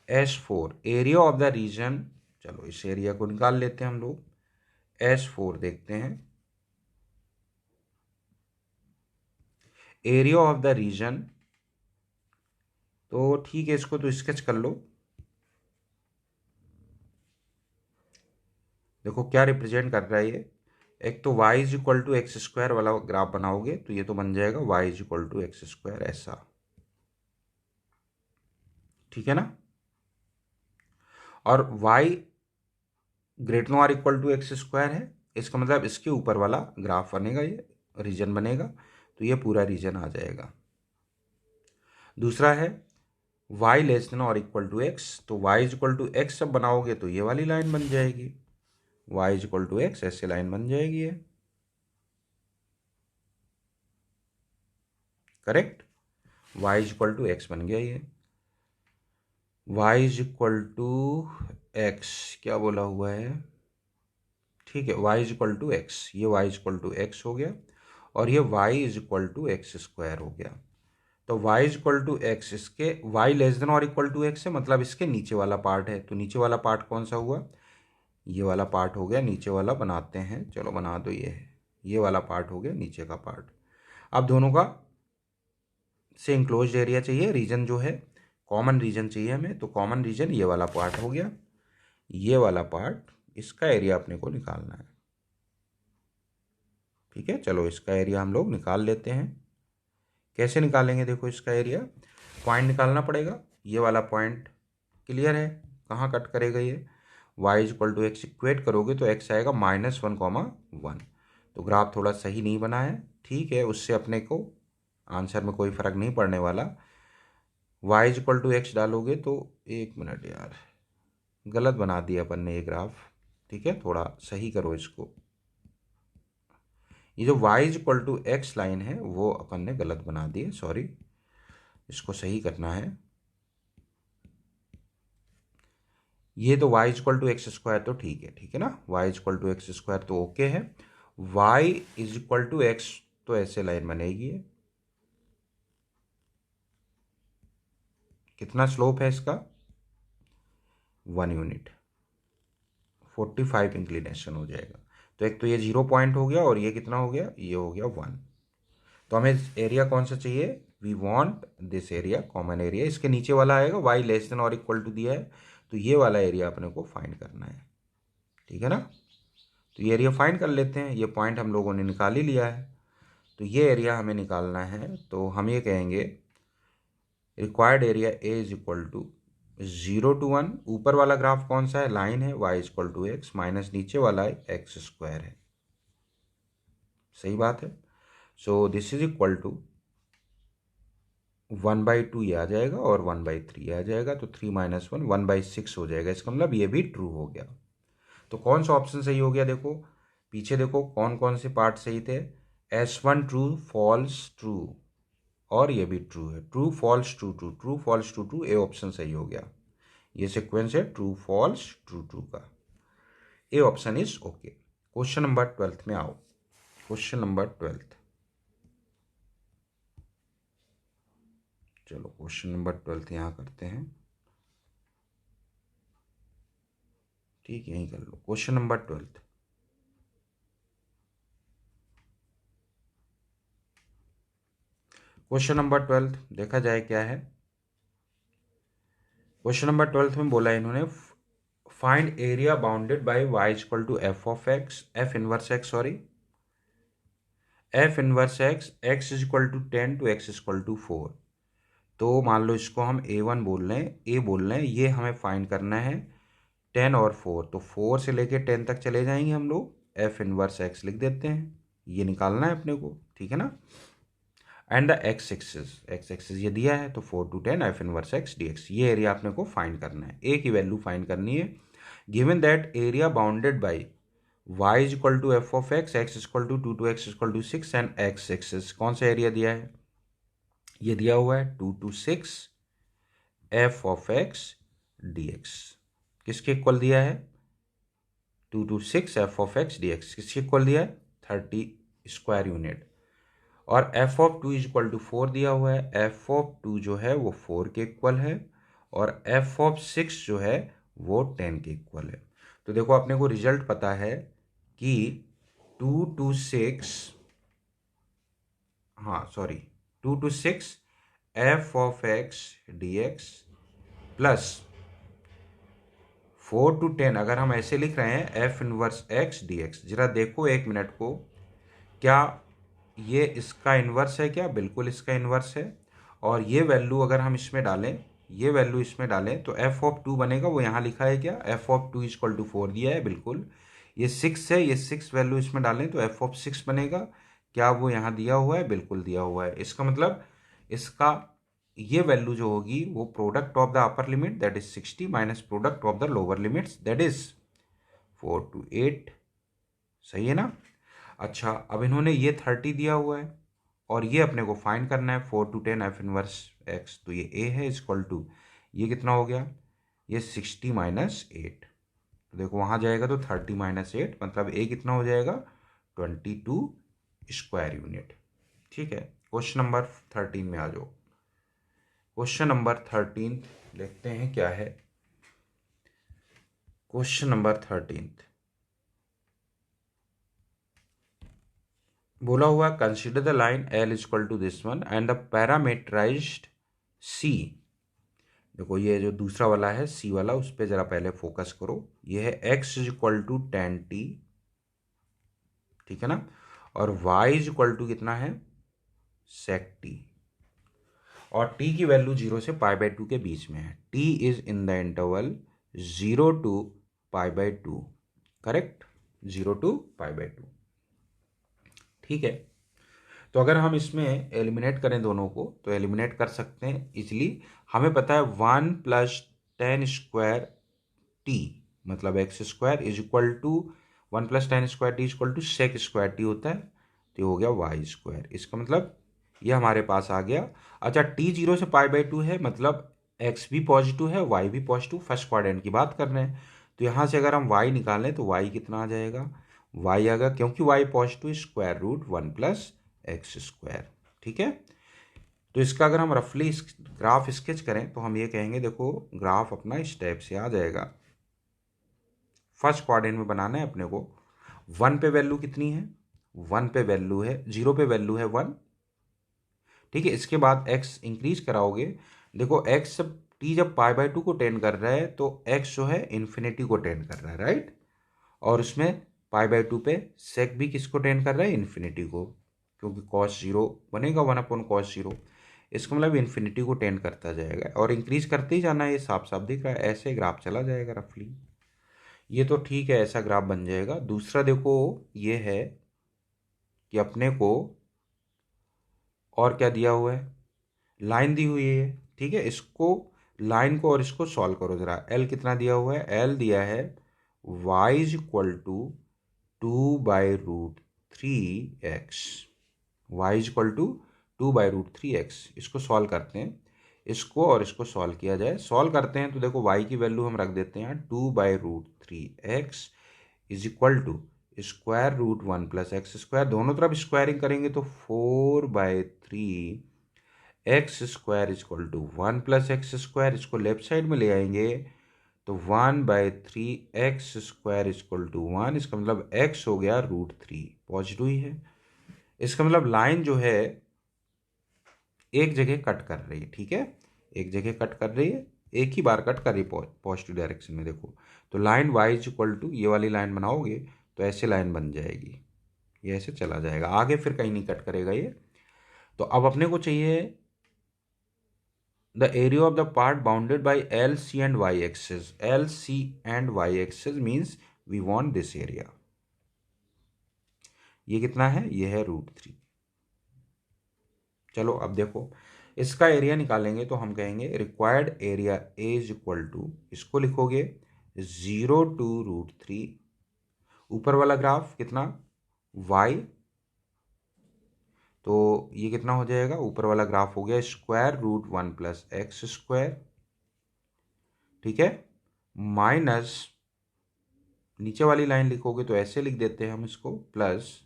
S4 area of the reason, चलो इस एरिया को निकाल लेते हैं हम लोग। S4 देखते हैं, एरिया ऑफ द रीजन, तो ठीक है इसको तो स्केच कर लो। देखो क्या रिप्रेजेंट कर रहा है ये, एक तो y is equal to x square वाला ग्राफ बनाओगे तो ये तो बन जाएगा y is equal to x square ऐसा। ठीक है ना, और y greater or equal to x square है, इसका मतलब इसके ऊपर वाला ग्राफ बनेगा, ये रीजन बनेगा, तो ये पूरा रीजन आ जाएगा। दूसरा है y लेस देन और इक्वल टू एक्स, तो y is equal to x सब बनाओगे तो ये वाली लाइन बन जाएगी, y is equal to x ऐसे लाइन बन जाएगी ये, correct. y is equal to x बन गया ये, y is equal to x क्या बोला हुआ है, ठीक है, y is equal to x, ये y is equal to x हो गया और ये y is equal to x square हो गया। तो y is equal to x, इसके y लेस देन और इक्वल टू एक्स है, मतलब इसके नीचे वाला पार्ट है, तो नीचे वाला पार्ट कौन सा हुआ, ये वाला पार्ट हो गया। नीचे वाला बनाते हैं, चलो बना दो, ये है, ये वाला पार्ट हो गया नीचे का पार्ट। अब दोनों का से इंक्लोज्ड एरिया चाहिए, रीजन जो है कॉमन रीजन चाहिए हमें, तो कॉमन रीजन ये वाला पार्ट हो गया, ये वाला पार्ट, इसका एरिया अपने को निकालना है। ठीक है, चलो इसका एरिया हम लोग निकाल लेते हैं। कैसे निकालेंगे, देखो इसका एरिया पॉइंट निकालना पड़ेगा, ये वाला पॉइंट क्लियर है, कहाँ कट करेगा ये, y equal to x equate करोगे तो x आएगा -1,1। तो ग्राफ थोड़ा सही नहीं बना है, ठीक है, उससे अपने को आंसर में कोई फर्क नहीं पड़ने वाला। y इक्वल टू एक्स डालोगे तो, एक मिनट यार, गलत बना दिया अपन ने ये ग्राफ, ठीक है, थोड़ा सही करो इसको। ये जो y equal to x line है वो अपन ने गलत बना दी है, सॉरी, इसको सही करना है। ये तो y equal to x square तो ठीक है ना, y equal to x square तो ओके है, y is equal to x तो ऐसे लाइन बनेगी। कितना स्लोप है इसका, 1 यूनिट, 45 इंक्लिनेशन हो जाएगा। तो एक तो ये 0 पॉइंट हो गया और ये कितना हो गया, ये हो गया 1। तो हमें एरिया कौन सा चाहिए, we want this area, common area, इसके नीचे वाला आएगा y लेस देन और इक्वल टू दिया है, तो ये वाला एरिया अपने को फाइंड करना है। ठीक है ना, तो ये एरिया फाइंड कर लेते हैं, ये पॉइंट हम लोगों ने निकाल ही लिया है, तो ये एरिया हमें निकालना है। तो हम ये कहेंगे required area A is equal to 0 to 1, ऊपर वाला ग्राफ कौन सा है, लाइन है, y equal to x, minus नीचे वाला है एक्स स्क्वायर है, सही बात है। So this is equal to 1/2 ये आ जाएगा और 1/3 आ जाएगा, तो 3 - 1 1/6 हो जाएगा, इसका मतलब ये भी ट्रू हो गया। तो कौन सा ऑप्शन सही हो गया, देखो पीछे देखो कौन कौन से पार्ट सही थे, S1 ट्रू, फॉल्स, ट्रू, और ये भी ट्रू है, true false true true, true false true true, A option सही हो गया। ये सीक्वेंस है ट्रू फॉल्स ट्रू ट्रू का, A option is okay. Question number 12 में आओ, क्वेश्चन नंबर 12, चलो क्वेश्चन नंबर 12 यहाँ करते हैं, ठीक है, यहीं कर लो क्वेश्चन नंबर 12। क्वेश्चन नंबर 12 देखा जाए क्या है। क्वेश्चन नंबर 12 में बोला इन्होंने find area bounded by y equal to F of x, f inverse x, sorry, f inverse x, x is equal to 10 to x equal to 4। तो मान लो इसको हम a1 बोल रहे हैं, a बोल रहे हैं, ये हमें फाइंड करना है 10 और 4, तो 4 से लेके 10 तक चले जाएंगे हम लोग, एफ इनवर्स एक्स लिख देते हैं, ये निकालना है अपने को, ठीक है ना। एंड द एक्स एक्सिस ये दिया है, तो 4 to 10 F inverse x dx, ये एरिया अपने को फाइंड करना है, ए की वैल्यू फाइंड करनी है। Given that area bounded by y is equal to F of x, x equal to 2 to x equal to 6 and x axis, कौन सा एरिया दिया है, ये दिया हुआ है 2 to 6 f of x dx, किसके इक्वल दिया है, 2 to 6 f of x dx, किसके इक्वल दिया है, 30 स्क्वायर यूनिट, और f of 2 is equal to 4 दिया हुआ है, एफ ऑफ 2 जो है वो 4 के इक्वल है, और एफ ऑफ 6 जो है वो 10 के इक्वल है। तो देखो अपने को रिजल्ट पता है कि 2 to 6, हाँ sorry, 2 to 6 f of x dx plus 4 to 10, अगर हम ऐसे लिख रहे हैं एफ इनवर्स एक्स dx, जरा देखो एक मिनट को, क्या ये इसका इन्वर्स है क्या, बिल्कुल इसका इन्वर्स है, और ये वैल्यू अगर हम इसमें डालें, ये वैल्यू इसमें डालें तो एफ ऑफ 2 बनेगा, वो यहाँ लिखा है क्या, एफ ऑफ 2 इक्वल टू 4 दिया है, बिल्कुल, ये 6 है, ये 6 वैल्यू इसमें डालें तो एफ ऑफ 6 बनेगा, क्या वो यहाँ दिया हुआ है, बिल्कुल दिया हुआ है, इसका मतलब इसका ये वैल्यू जो होगी वो product of the upper limit that is 60 minus product of the lower limits that is 4 to 8, सही है ना। अच्छा, अब इन्होंने ये 30 दिया हुआ है और ये अपने को फाइंड करना है 4 to 10 एफ इनवर्स एक्स, तो ये ए है इक्वल टू, ये कितना हो गया, ये 60 माइनस 8, तो देखो वहाँ जाएगा तो 30 माइनस 8, मतलब ए कितना हो जाएगा, 22 स्क्वायर यूनिट। ठीक है, क्वेश्चन नंबर 13 में आ जाओ, क्वेश्चन नंबर 13 देखते हैं क्या है। क्वेश्चन नंबर 13, बोला हुआ consider the line L is equal to this one and the parameterised C. देखो ये जो दूसरा वाला है सी वाला, उस पर जरा पहले फोकस करो। ये है x is equal to ten t, ठीक है ना, और वाई इज इक्वल टू कितना है, सेक टी, और t की वैल्यू 0 से π/2 के बीच में है। t is in the interval 0 to π/2, correct, 0 to π/2, ठीक है। तो अगर हम इसमें एलिमिनेट करें दोनों को तो एलिमिनेट कर सकते हैं इजिली। हमें पता है 1 + tan स्क्वायर टी मतलब x square is equal to 1 + tan square t is equal to sec square t होता है, तो ये हो गया वाई स्क्वायर। इसका मतलब ये हमारे पास आ गया। अच्छा, टी 0 से π/2 है, मतलब एक्स भी पॉजिटिव है वाई भी पॉजिटिव, फर्स्ट क्वाड्रेंट की बात कर रहे हैं। तो यहाँ से अगर हम वाई निकालें तो वाई कितना आ जाएगा, वाई आएगा, क्योंकि y positive, square root 1 + x square, ठीक है। तो इसका अगर हम रफली ग्राफ स्केच करें तो हम ये कहेंगे, देखो ग्राफ अपना इस टाइप से आ जाएगा। फर्स्ट क्वाड्रेंट में बनाना है अपने को। 1 पे वैल्यू कितनी है, 1 पे वैल्यू है, 0 पे वैल्यू है 1, ठीक है। इसके बाद x इंक्रीज कराओगे, देखो x t जब π/2 को टेन कर रहा है तो x जो है इन्फिनिटी को टेन कर रहा है, राइट। और उसमें π/2 पे सेक भी किसको टेन कर रहा है, इन्फिनिटी को, क्योंकि cos 0 बनेगा 1/cos 0। इसका मतलब इन्फिनिटी को टेन करता जाएगा और इंक्रीज करते ही जाना है, ये साफ साफ दिख रहा है, ऐसे ग्राफ चला जाएगा रफली। ये तो ठीक है, ऐसा ग्राफ बन जाएगा। दूसरा देखो ये है कि अपने को और क्या दिया हुआ है, लाइन दी हुई है, ठीक है। इसको लाइन को और इसको सॉल्व करो जरा। एल कितना दिया हुआ है, एल दिया है y is equal to 2/√3x, y is equal to 2/√3x। इसको सॉल्व करते हैं, इसको और इसको सॉल्व किया जाए। सॉल्व करते हैं तो देखो y की वैल्यू हम रख देते हैं 2/√3x is equal to square root 1 + x square, दोनों तरफ स्क्वायरिंग करेंगे तो 4/3 x square is equal to 1 + x square. इसको लेफ्ट साइड में ले आएंगे तो 1/3 x square is equal to 1। इसका मतलब x हो गया √3, पॉजिटिव ही है। इसका मतलब लाइन जो है एक जगह कट कर रही है, ठीक है, एक जगह कट कर रही है, एक ही बार कट कर रही है पॉजिटिव डायरेक्शन में। देखो तो line y is equal to, ये वाली लाइन बनाओगे तो ऐसे लाइन बन जाएगी, ये ऐसे चला जाएगा आगे, फिर कहीं नहीं कट करेगा ये। तो अब अपने को चाहिए the area of the part bounded by LC and Y axis. LC and Y axis means we want this area. ये कितना है, ये है √3। चलो अब देखो इसका एरिया निकालेंगे तो हम कहेंगे required area A is equal to, इसको लिखोगे 0 to √3। ऊपर वाला ग्राफ कितना, y, तो ये कितना हो जाएगा, ऊपर वाला ग्राफ हो गया स्क्वायर रूट 1 + एक्स स्क्वायर, ठीक है, माइनस नीचे वाली लाइन लिखोगे तो ऐसे लिख देते हैं हम इसको, प्लस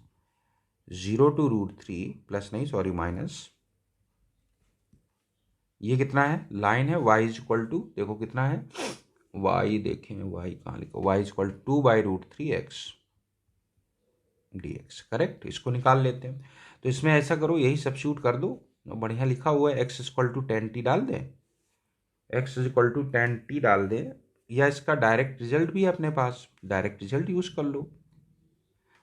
0 to √3, प्लस नहीं सॉरी माइनस, ये कितना है, लाइन है y इज इक्वल टू, देखो कितना है y, देखें y कहाँ लिखो, y is equal 2/√3x dx, correct. इसको निकाल लेते हैं तो इसमें ऐसा करो, यही सब्स्टिट्यूट कर दो, बढ़िया लिखा हुआ है x इक्वल टू 10t डाल दें, x is equal to 10t डाल दें, या इसका डायरेक्ट रिजल्ट भी है अपने पास, डायरेक्ट रिजल्ट यूज कर लो।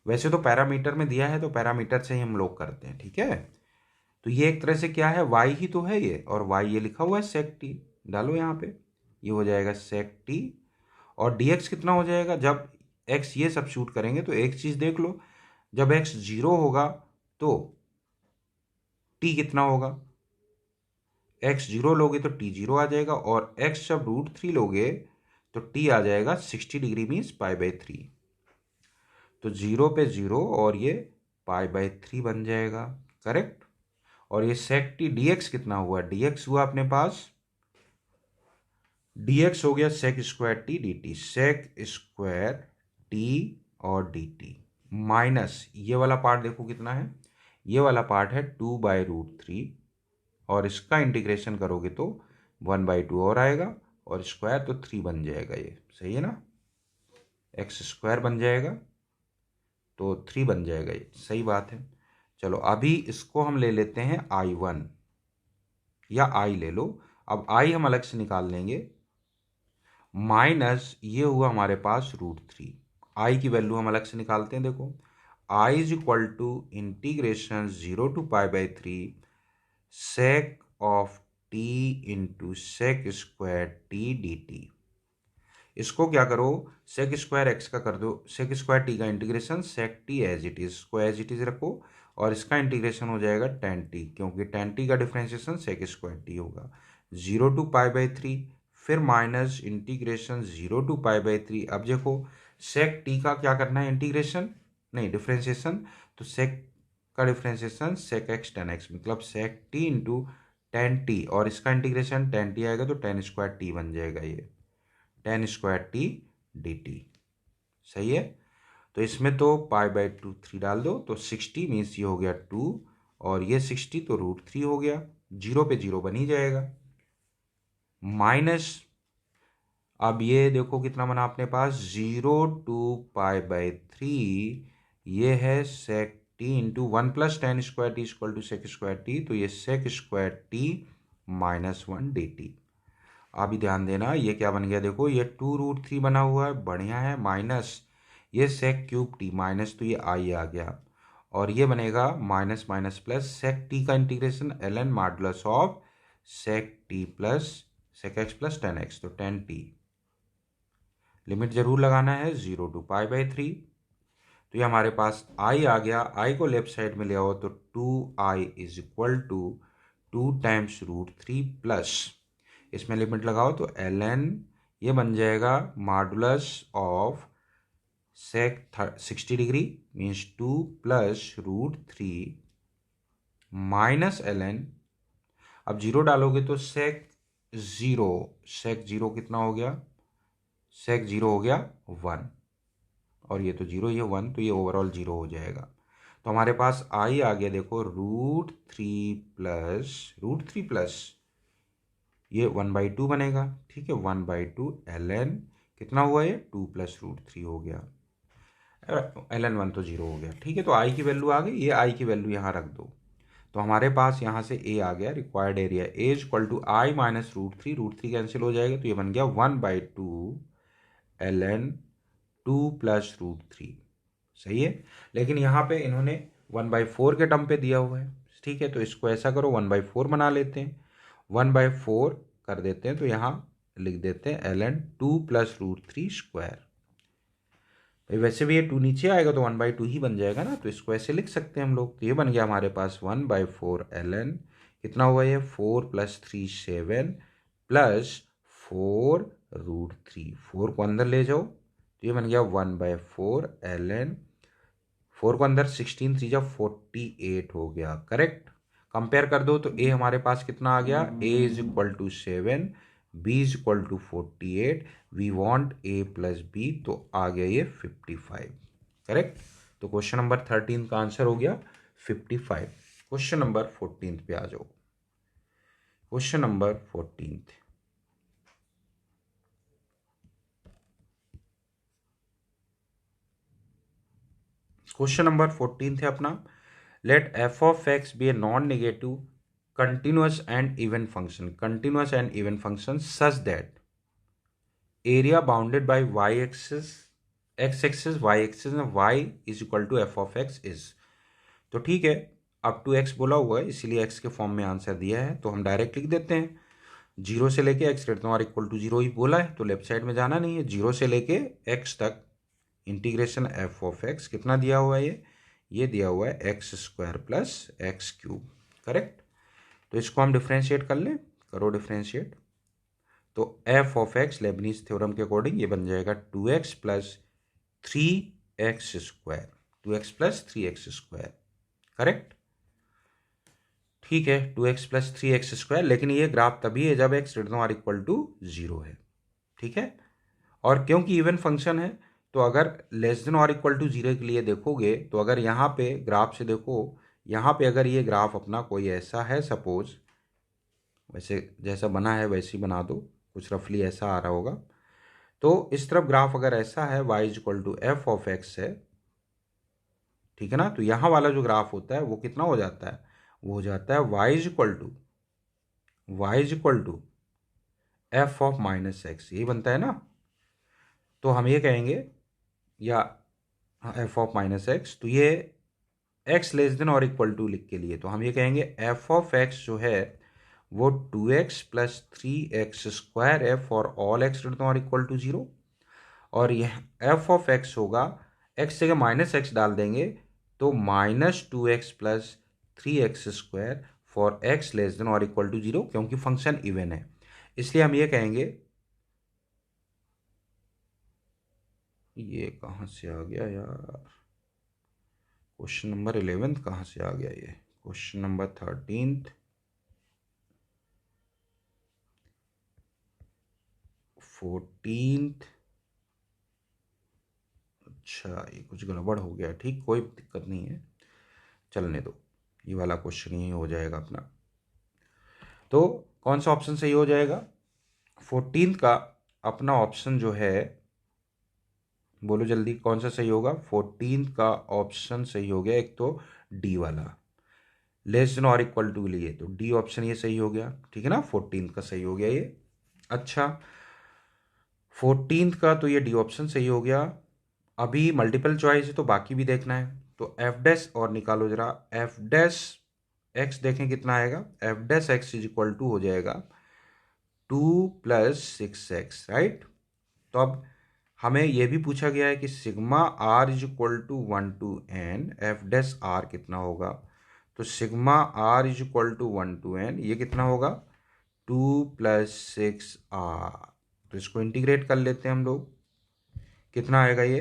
वैसे तो पैरामीटर में दिया है तो पैरामीटर से ही हम लोग करते हैं, ठीक है। तो ये एक तरह से क्या है, y ही तो है ये, और y ये लिखा हुआ है sec t, डालो यहाँ पे, ये हो जाएगा sec t, और dx कितना हो जाएगा, जब x ये सब्स्टिट्यूट करेंगे तो एक चीज देख लो, जब x 0 होगा तो t कितना होगा, x 0 लोगे तो t 0 आ जाएगा, और x जब √3 लोगे तो t आ जाएगा 60 डिग्री मीन्स π/3, तो 0 पे 0 और ये π/3 बन जाएगा, करेक्ट। और ये sec t dx कितना हुआ, dx हुआ अपने पास, dx हो गया sec square t dt, sec square t और dt, माइनस ये वाला पार्ट देखो कितना है, ये वाला पार्ट है 2/√3, और इसका इंटीग्रेशन करोगे तो 1/2 और आएगा, और स्क्वायर तो 3 बन जाएगा, ये सही है ना, एक्स स्क्वायर बन जाएगा तो 3 बन जाएगा, ये सही बात है। चलो अभी इसको हम ले लेते हैं I1 या I ले लो। अब I हम अलग से निकाल लेंगे, माइनस ये हुआ हमारे पास √3। I की वैल्यू हम अलग से निकालते हैं। देखो I is equal to integration 0 to π/3 sec of t into sec square T D t. इसको क्या करो, सेक स्क्वायर एक्स का कर दो, सेक स्क्वायर टी का integration sec t as it is, इसको एज इट इज रखो और इसका इंटीग्रेशन हो जाएगा tan t, क्योंकि tan t का डिफ्रेंशिएशन सेक स्क्वायर टी होगा 0 to π/3, फिर माइनस इंटीग्रेशन 0 to π/3। अब देखो सेक टी का क्या करना है, इंटीग्रेशन नहीं डिफ्रेंशिएशन, तो सेक का differentiation sec x tan x, मतलब sec T into tan t, और इसका इंटीग्रेशन tan t आएगा तो tan स्क्वायर टी बन जाएगा, ये tan square T D T. सही है, तो इसमें तो π/2 3 डाल दो तो 60 मीन्स ये हो गया 2 और ये 60 तो √3 हो गया, 0 पे 0 बन ही जाएगा। माइनस अब ये देखो कितना बना अपने पास 0 to π/3, ये है sec T into 1 + tan square T equal to sec square T, तो ये sec square T -1 D T. अभी ध्यान देना ये क्या बन गया, देखो ये 2√3 बना हुआ है, बढ़िया है, माइनस ये सेक क्यूब टी, माइनस तो ये आई आ गया और ये बनेगा minus minus plus sec T का integration ln modulus of sec T plus sec X plus tan x, तो tan t। लिमिट जरूर लगाना है 0 to π/3, तो ये हमारे पास i आ गया। i को लेफ्ट साइड में ले आओ तो 2i is equal to 2 times √3 plus, इसमें लिमिट लगाओ तो ln ये बन जाएगा modulus of sec 60 degree means 2 + √3 minus ln, अब 0 डालोगे तो सेक 0 कितना हो गया, सेक 0 हो गया 1 और ये तो 0 ये 1, तो ये ओवरऑल 0 हो जाएगा। तो हमारे पास आई आ गया देखो √3 प्लस ये 1/2 बनेगा, ठीक है, 1/2 ln कितना हुआ ये 2 + √3 हो गया, ln 1 तो 0 हो गया, ठीक है। तो आई की वैल्यू आ गई, ये आई की वैल्यू यहाँ रख दो, तो हमारे पास यहाँ से ए आ गया, required area A is equal to I minus √3 cancel हो जाएगा, तो ये बन गया 1/2 ln 2 + √3। सही है, लेकिन यहाँ पे इन्होंने 1/4 के टर्म पे दिया हुआ है, ठीक है, तो इसको ऐसा करो 1/4 बना लेते हैं, 1/4 कर देते हैं, तो यहाँ लिख देते हैं ln 2 + √3 स्क्वायर। वैसे भी ये 2 नीचे आएगा तो 1/2 ही बन जाएगा ना, तो इसको ऐसे लिख सकते हैं हम लोग। तो ये बन गया हमारे पास 1/4 ln कितना हुआ ये 4 + 3 7 प्लस 4 √3, 4 को अंदर ले जाओ तो ये बन गया 1/4 ln 4 को अंदर 16 3 = 48 हो गया, करेक्ट। कंपेयर कर दो तो ए हमारे पास कितना आ गया, a is equal to 7, b is equal to 48, we want a + b, तो आ गया ये 55, करेक्ट। तो क्वेश्चन नंबर 13 का आंसर हो गया 55। क्वेश्चन नंबर 14 पे आ जाओ। क्वेश्चन नंबर 14, क्वेश्चन नंबर 14 है अपना, late f of x be a non-negative continuous and even function such that area bounded by y-axis, x-axis, y-axis में y is equal to f of x is। तो ठीक है, up to x बोला हुआ है इसीलिए x के form में आंसर दिया है, तो हम डायरेक्ट लिख देते हैं 0 से लेके x greater than equal to 0 ही बोला है, तो लेफ्ट साइड में जाना नहीं है, 0 से लेके x तक इंटीग्रेशन f of x कितना दिया हुआ है, ये दिया हुआ है x² + x³, करेक्ट। तो इसको हम डिफ्रेंशिएट कर लें, करो डिफ्रेंशिएट, तो f of x Lebanese theorem के अकॉर्डिंग ये बन जाएगा 2x + 3x², 2x + 3x², correct, ठीक है, 2x + 3x², लेकिन ये ग्राफ तभी है जब x greater than equal to 0 है, ठीक है। और क्योंकि इवन फंक्शन है तो अगर लेस देन और इक्वल टू 0 के लिए देखोगे तो अगर यहाँ पे ग्राफ से देखो, यहाँ पे अगर ये ग्राफ अपना कोई ऐसा है, सपोज वैसे जैसा बना है वैसे ही बना दो, कुछ रफली ऐसा आ रहा होगा, तो इस तरफ ग्राफ अगर ऐसा है y is equal to f of x है, ठीक है ना। तो यहाँ वाला जो ग्राफ होता है वो कितना हो जाता है, वो हो जाता है y is equal to F of minus x, यही बनता है ना। तो हम ये कहेंगे, या एफ ऑफ माइनस एक्स, तो ये एक्स लेस देन और इक्वल टू लिख के लिए तो हम ये कहेंगे एफ ऑफ एक्स जो है वो 2x प्लस 3x² है for all x greater than और इक्वल टू 0। और यह एफ ऑफ एक्स होगा, एक्स जगह माइनस एक्स डाल देंगे तो -2x plus 3x² for x less than और इक्वल टू 0, क्योंकि फंक्शन इवन है। इसलिए हम ये कहेंगे, ये कहाँ से आ गया यार, क्वेश्चन नंबर 11 कहाँ से आ गया, ये क्वेश्चन नंबर 13, 14, अच्छा ये कुछ गड़बड़ हो गया, ठीक कोई दिक्कत नहीं है, चलने दो, ये वाला क्वेश्चन ही हो जाएगा अपना। तो कौन सा ऑप्शन सही हो जाएगा, 14 का अपना ऑप्शन जो है, बोलो जल्दी कौन सा सही होगा। 14 का ऑप्शन सही हो गया, एक तो डी वाला, लेस देन और इक्वल टू के लिए, तो डी ऑप्शन ये सही हो गया, ठीक है ना, 14 का सही हो गया ये। अच्छा 14 का तो ये डी ऑप्शन सही हो गया। अभी मल्टीपल चॉइस है तो बाकी भी देखना है, तो एफ डैश और निकालो जरा, एफ डैश एक्स देखें कितना आएगा, f dash x is equal to हो जाएगा 2 प्लस 6x, राइट। तो अब हमें यह भी पूछा गया है कि sigma r is equal to 1 to n, f dash r कितना होगा, तो sigma r is equal to 1 to n, ये कितना होगा 2 प्लस 6r, तो इसको इंटीग्रेट कर लेते हैं हम लोग, कितना आएगा ये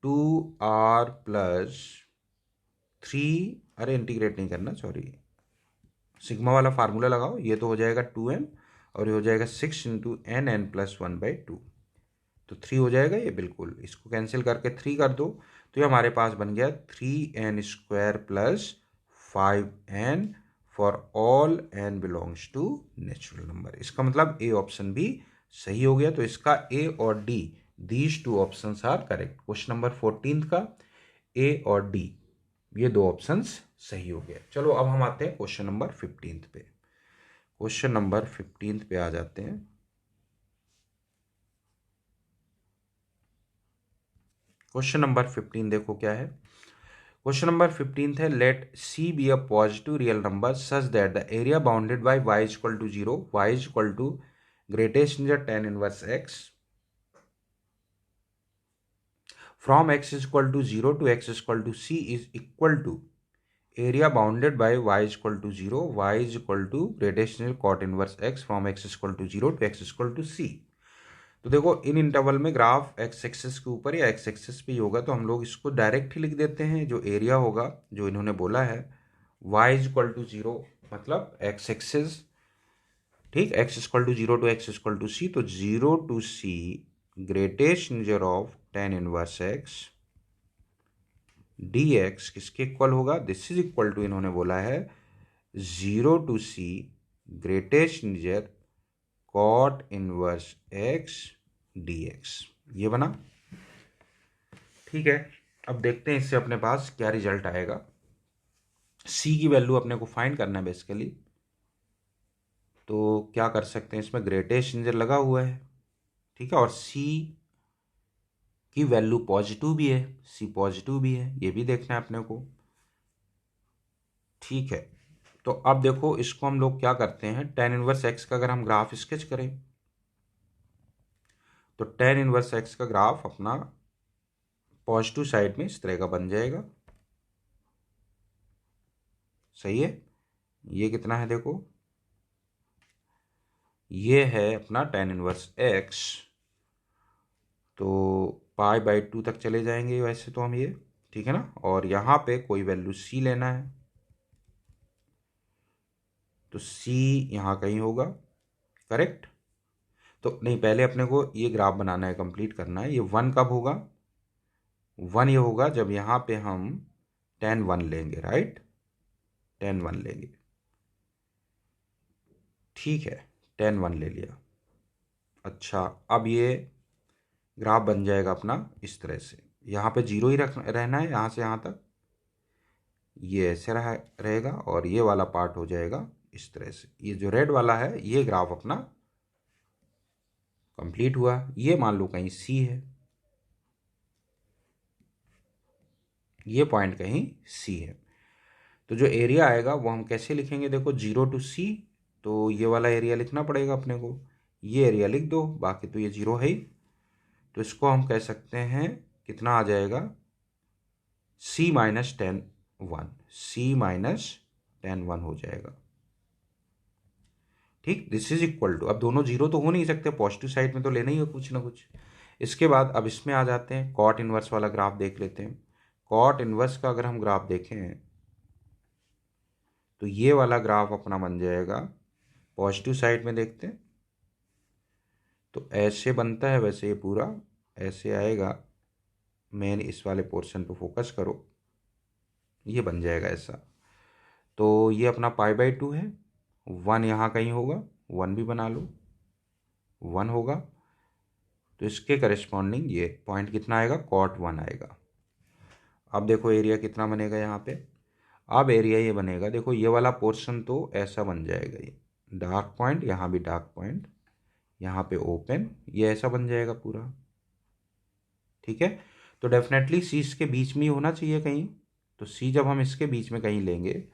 2r प्लस 3, अरे इंटीग्रेट नहीं करना, सॉरी, सिग्मा वाला फार्मूला लगाओ, ये तो हो जाएगा 2n और ये हो जाएगा 6 इंटू n+1/2, तो 3 हो जाएगा ये, बिल्कुल इसको कैंसिल करके 3 कर दो, तो ये हमारे पास बन गया 3n² plus 5n for all n belongs to natural number. इसका मतलब ए ऑप्शन भी सही हो गया, तो इसका ए और D, these two options are correct. Question number 14 का ए और डी ये दो ऑप्शंस सही हो गए। चलो अब हम आते हैं क्वेश्चन नंबर 15 पे, क्वेश्चन नंबर 15 पे आ जाते हैं। क्वेश्चन नंबर 15 देखो क्या है, क्वेश्चन नंबर 15 है, let c be a positive real number such that the area bounded by y equal to 0, y equal to greatest integer tan inverse x from x equal to 0 to x equal to c is equal to area bounded by y equal to 0, y equal to greatest integer cot inverse x from x equal to 0 to x equal to c। तो देखो इन interval में graph x axis के ऊपर या x axis पे ही होगा, तो हम लोग इसको डायरेक्ट ही लिख देते हैं, जो एरिया होगा जो इन्होंने बोला है y इक्वल टू 0 मतलब एक्स एक्सिस, ठीक, x equal to 0 to x equal to c, तो 0 to c greatest integer of tan inverse x dx किसके इक्वल होगा, दिस इज इक्वल टू, इन्होंने बोला है 0 to c greatest integer cot inverse x dx, ये बना, ठीक है। अब देखते हैं इससे अपने पास क्या रिजल्ट आएगा। c की वैल्यू अपने को फाइंड करना है बेसिकली, तो क्या कर सकते हैं, इसमें ग्रेटेस्ट इंजर लगा हुआ है, ठीक है, और c की वैल्यू पॉजिटिव भी है, c पॉजिटिव भी है, ये भी देखना है अपने को, ठीक है। तो अब देखो इसको हम लोग क्या करते हैं, tan इनवर्स x का अगर हम ग्राफ स्केच करें तो tan इनवर्स x का ग्राफ अपना पॉजिटिव साइड में इस तरह का बन जाएगा, सही है। ये कितना है देखो, ये है अपना tan इनवर्स x, तो π/2 तक चले जाएंगे वैसे तो हम ये, ठीक है ना, और यहाँ पे कोई वैल्यू c लेना है, तो c यहाँ कहीं होगा, करेक्ट। तो नहीं, पहले अपने को ये ग्राफ बनाना है, कंप्लीट करना है, ये 1 कब होगा, 1 ये होगा जब यहाँ पे हम tan 1 लेंगे, राइट, tan 1 लेंगे, ठीक है, tan 1 ले लिया। अच्छा अब ये ग्राफ बन जाएगा अपना इस तरह से, यहाँ पे 0 ही रहना है यहाँ से यहाँ तक, ये ऐसे रहेगा और ये वाला पार्ट हो जाएगा इस तरह से। ये जो रेड वाला है ये ग्राफ अपना कंप्लीट हुआ। ये मान लो कहीं सी है, ये पॉइंट कहीं सी है, तो जो एरिया आएगा वो हम कैसे लिखेंगे, देखो 0 to C, तो ये वाला एरिया लिखना पड़ेगा अपने को, ये एरिया लिख दो, बाकी तो ये 0 है ही, तो इसको हम कह सकते हैं कितना आ जाएगा, C माइनस 10 1, C माइनस 10 1 हो जाएगा। ठीक, दिस इज इक्वल टू, अब दोनों 0 तो हो नहीं सकते, पॉजिटिव साइड में तो लेना ही है कुछ ना कुछ। इसके बाद अब इसमें आ जाते हैं, कॉट इनवर्स वाला ग्राफ देख लेते हैं। कॉट इनवर्स का अगर हम ग्राफ देखें तो ये वाला ग्राफ अपना बन जाएगा, पॉजिटिव साइड में देखते हैं तो ऐसे बनता है, वैसे ये पूरा ऐसे आएगा, मेन इस वाले पोर्शन पे फोकस करो, ये बन जाएगा ऐसा। तो ये अपना π/2 है, 1 यहाँ कहीं होगा, 1 भी बना लो, 1 होगा, तो इसके करस्पॉन्डिंग ये पॉइंट कितना आएगा, cot 1 आएगा। अब देखो एरिया कितना बनेगा यहाँ पे, अब एरिया ये बनेगा, देखो ये वाला पोर्शन तो ऐसा बन जाएगा, ये डार्क पॉइंट, यहाँ भी डार्क पॉइंट, यहाँ पे ओपन, ये ऐसा बन जाएगा पूरा। ठीक है, तो डेफिनेटली सी इसके बीच में ही होना चाहिए कहीं, तो सी जब हम इसके बीच में कहीं लेंगे,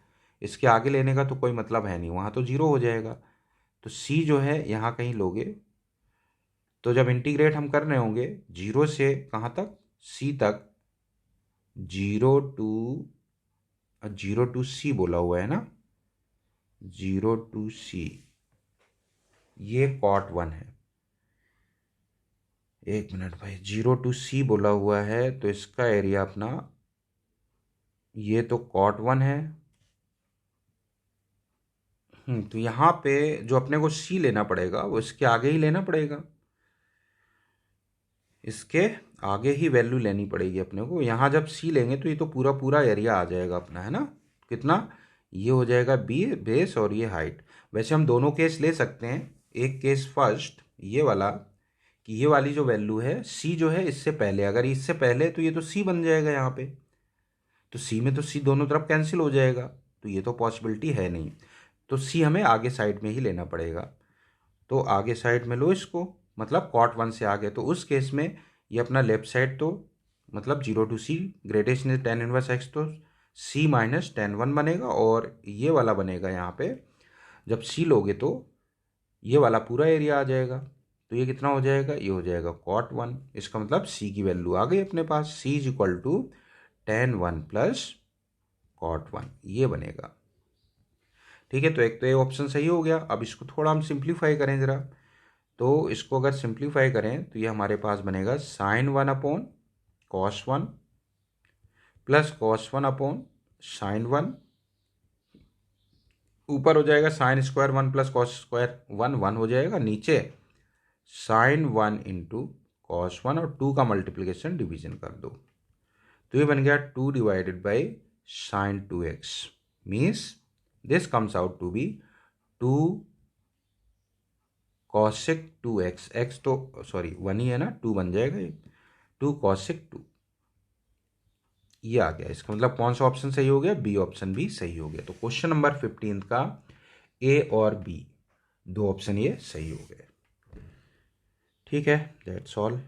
इसके आगे लेने का तो कोई मतलब है नहीं, वहाँ तो 0 हो जाएगा, तो सी जो है यहाँ कहीं लोगे, तो जब इंटीग्रेट हम कर रहे होंगे 0 से कहाँ तक, सी तक, 0 टू सी बोला हुआ है ना, 0 टू सी, ये cot 1 है। एक मिनट भाई, 0 टू सी बोला हुआ है, तो इसका एरिया अपना, ये तो cot 1 है। तो यहाँ पे जो अपने को सी लेना पड़ेगा वो इसके आगे ही लेना पड़ेगा, इसके आगे ही वैल्यू लेनी पड़ेगी अपने को। यहाँ जब सी लेंगे तो ये तो पूरा पूरा एरिया आ जाएगा अपना, है ना, कितना, ये हो जाएगा बी बेस और ये हाइट। वैसे हम दोनों केस ले सकते हैं, एक केस फर्स्ट ये वाला, कि ये वाली जो वैल्यू है सी जो है इससे पहले, अगर इससे पहले तो ये तो सी बन जाएगा यहाँ पे, तो सी में तो सी दोनों तरफ कैंसिल हो जाएगा, तो ये तो पॉसिबिलिटी है नहीं, तो सी हमें आगे साइड में ही लेना पड़ेगा। तो आगे साइड में लो इसको, मतलब cot 1 से आगे, तो उस केस में ये अपना लेफ्ट साइड तो मतलब 0 to c gradation is tan inverse x, तो c माइनस tan 1 बनेगा, और ये वाला बनेगा यहाँ पे, जब c लोगे तो ये वाला पूरा एरिया आ जाएगा, तो ये कितना हो जाएगा, ये हो जाएगा cot 1। इसका मतलब c की वैल्यू आ गई अपने पास, c is equal to tan 1 plus cot 1, ये बनेगा। ठीक है, तो एक तो ये ऑप्शन सही हो गया। अब इसको थोड़ा हम सिंप्लीफाई करें ज़रा, तो इसको अगर सिंप्लीफाई करें तो ये हमारे पास बनेगा sin 1 upon cos 1 plus cos 1 upon sin 1, ऊपर हो जाएगा sin square 1 plus cos square 1 1 हो जाएगा, नीचे sin 1 इंटू cos 1 और 2 का मल्टीप्लिकेशन डिवीजन कर दो, तो ये बन गया 2 divided by sin 2x, means this comes out to be 2 cosec 2x, x तो सॉरी 1 ही है ना, 2 बन जाएगा ये, 2 cosec 2, ये आ गया। इसका मतलब कौन सा ऑप्शन सही हो गया, बी ऑप्शन भी सही हो गया। तो क्वेश्चन नंबर 15 का ए और बी दो ऑप्शन ये सही हो गए। ठीक है, दैट्स ऑल।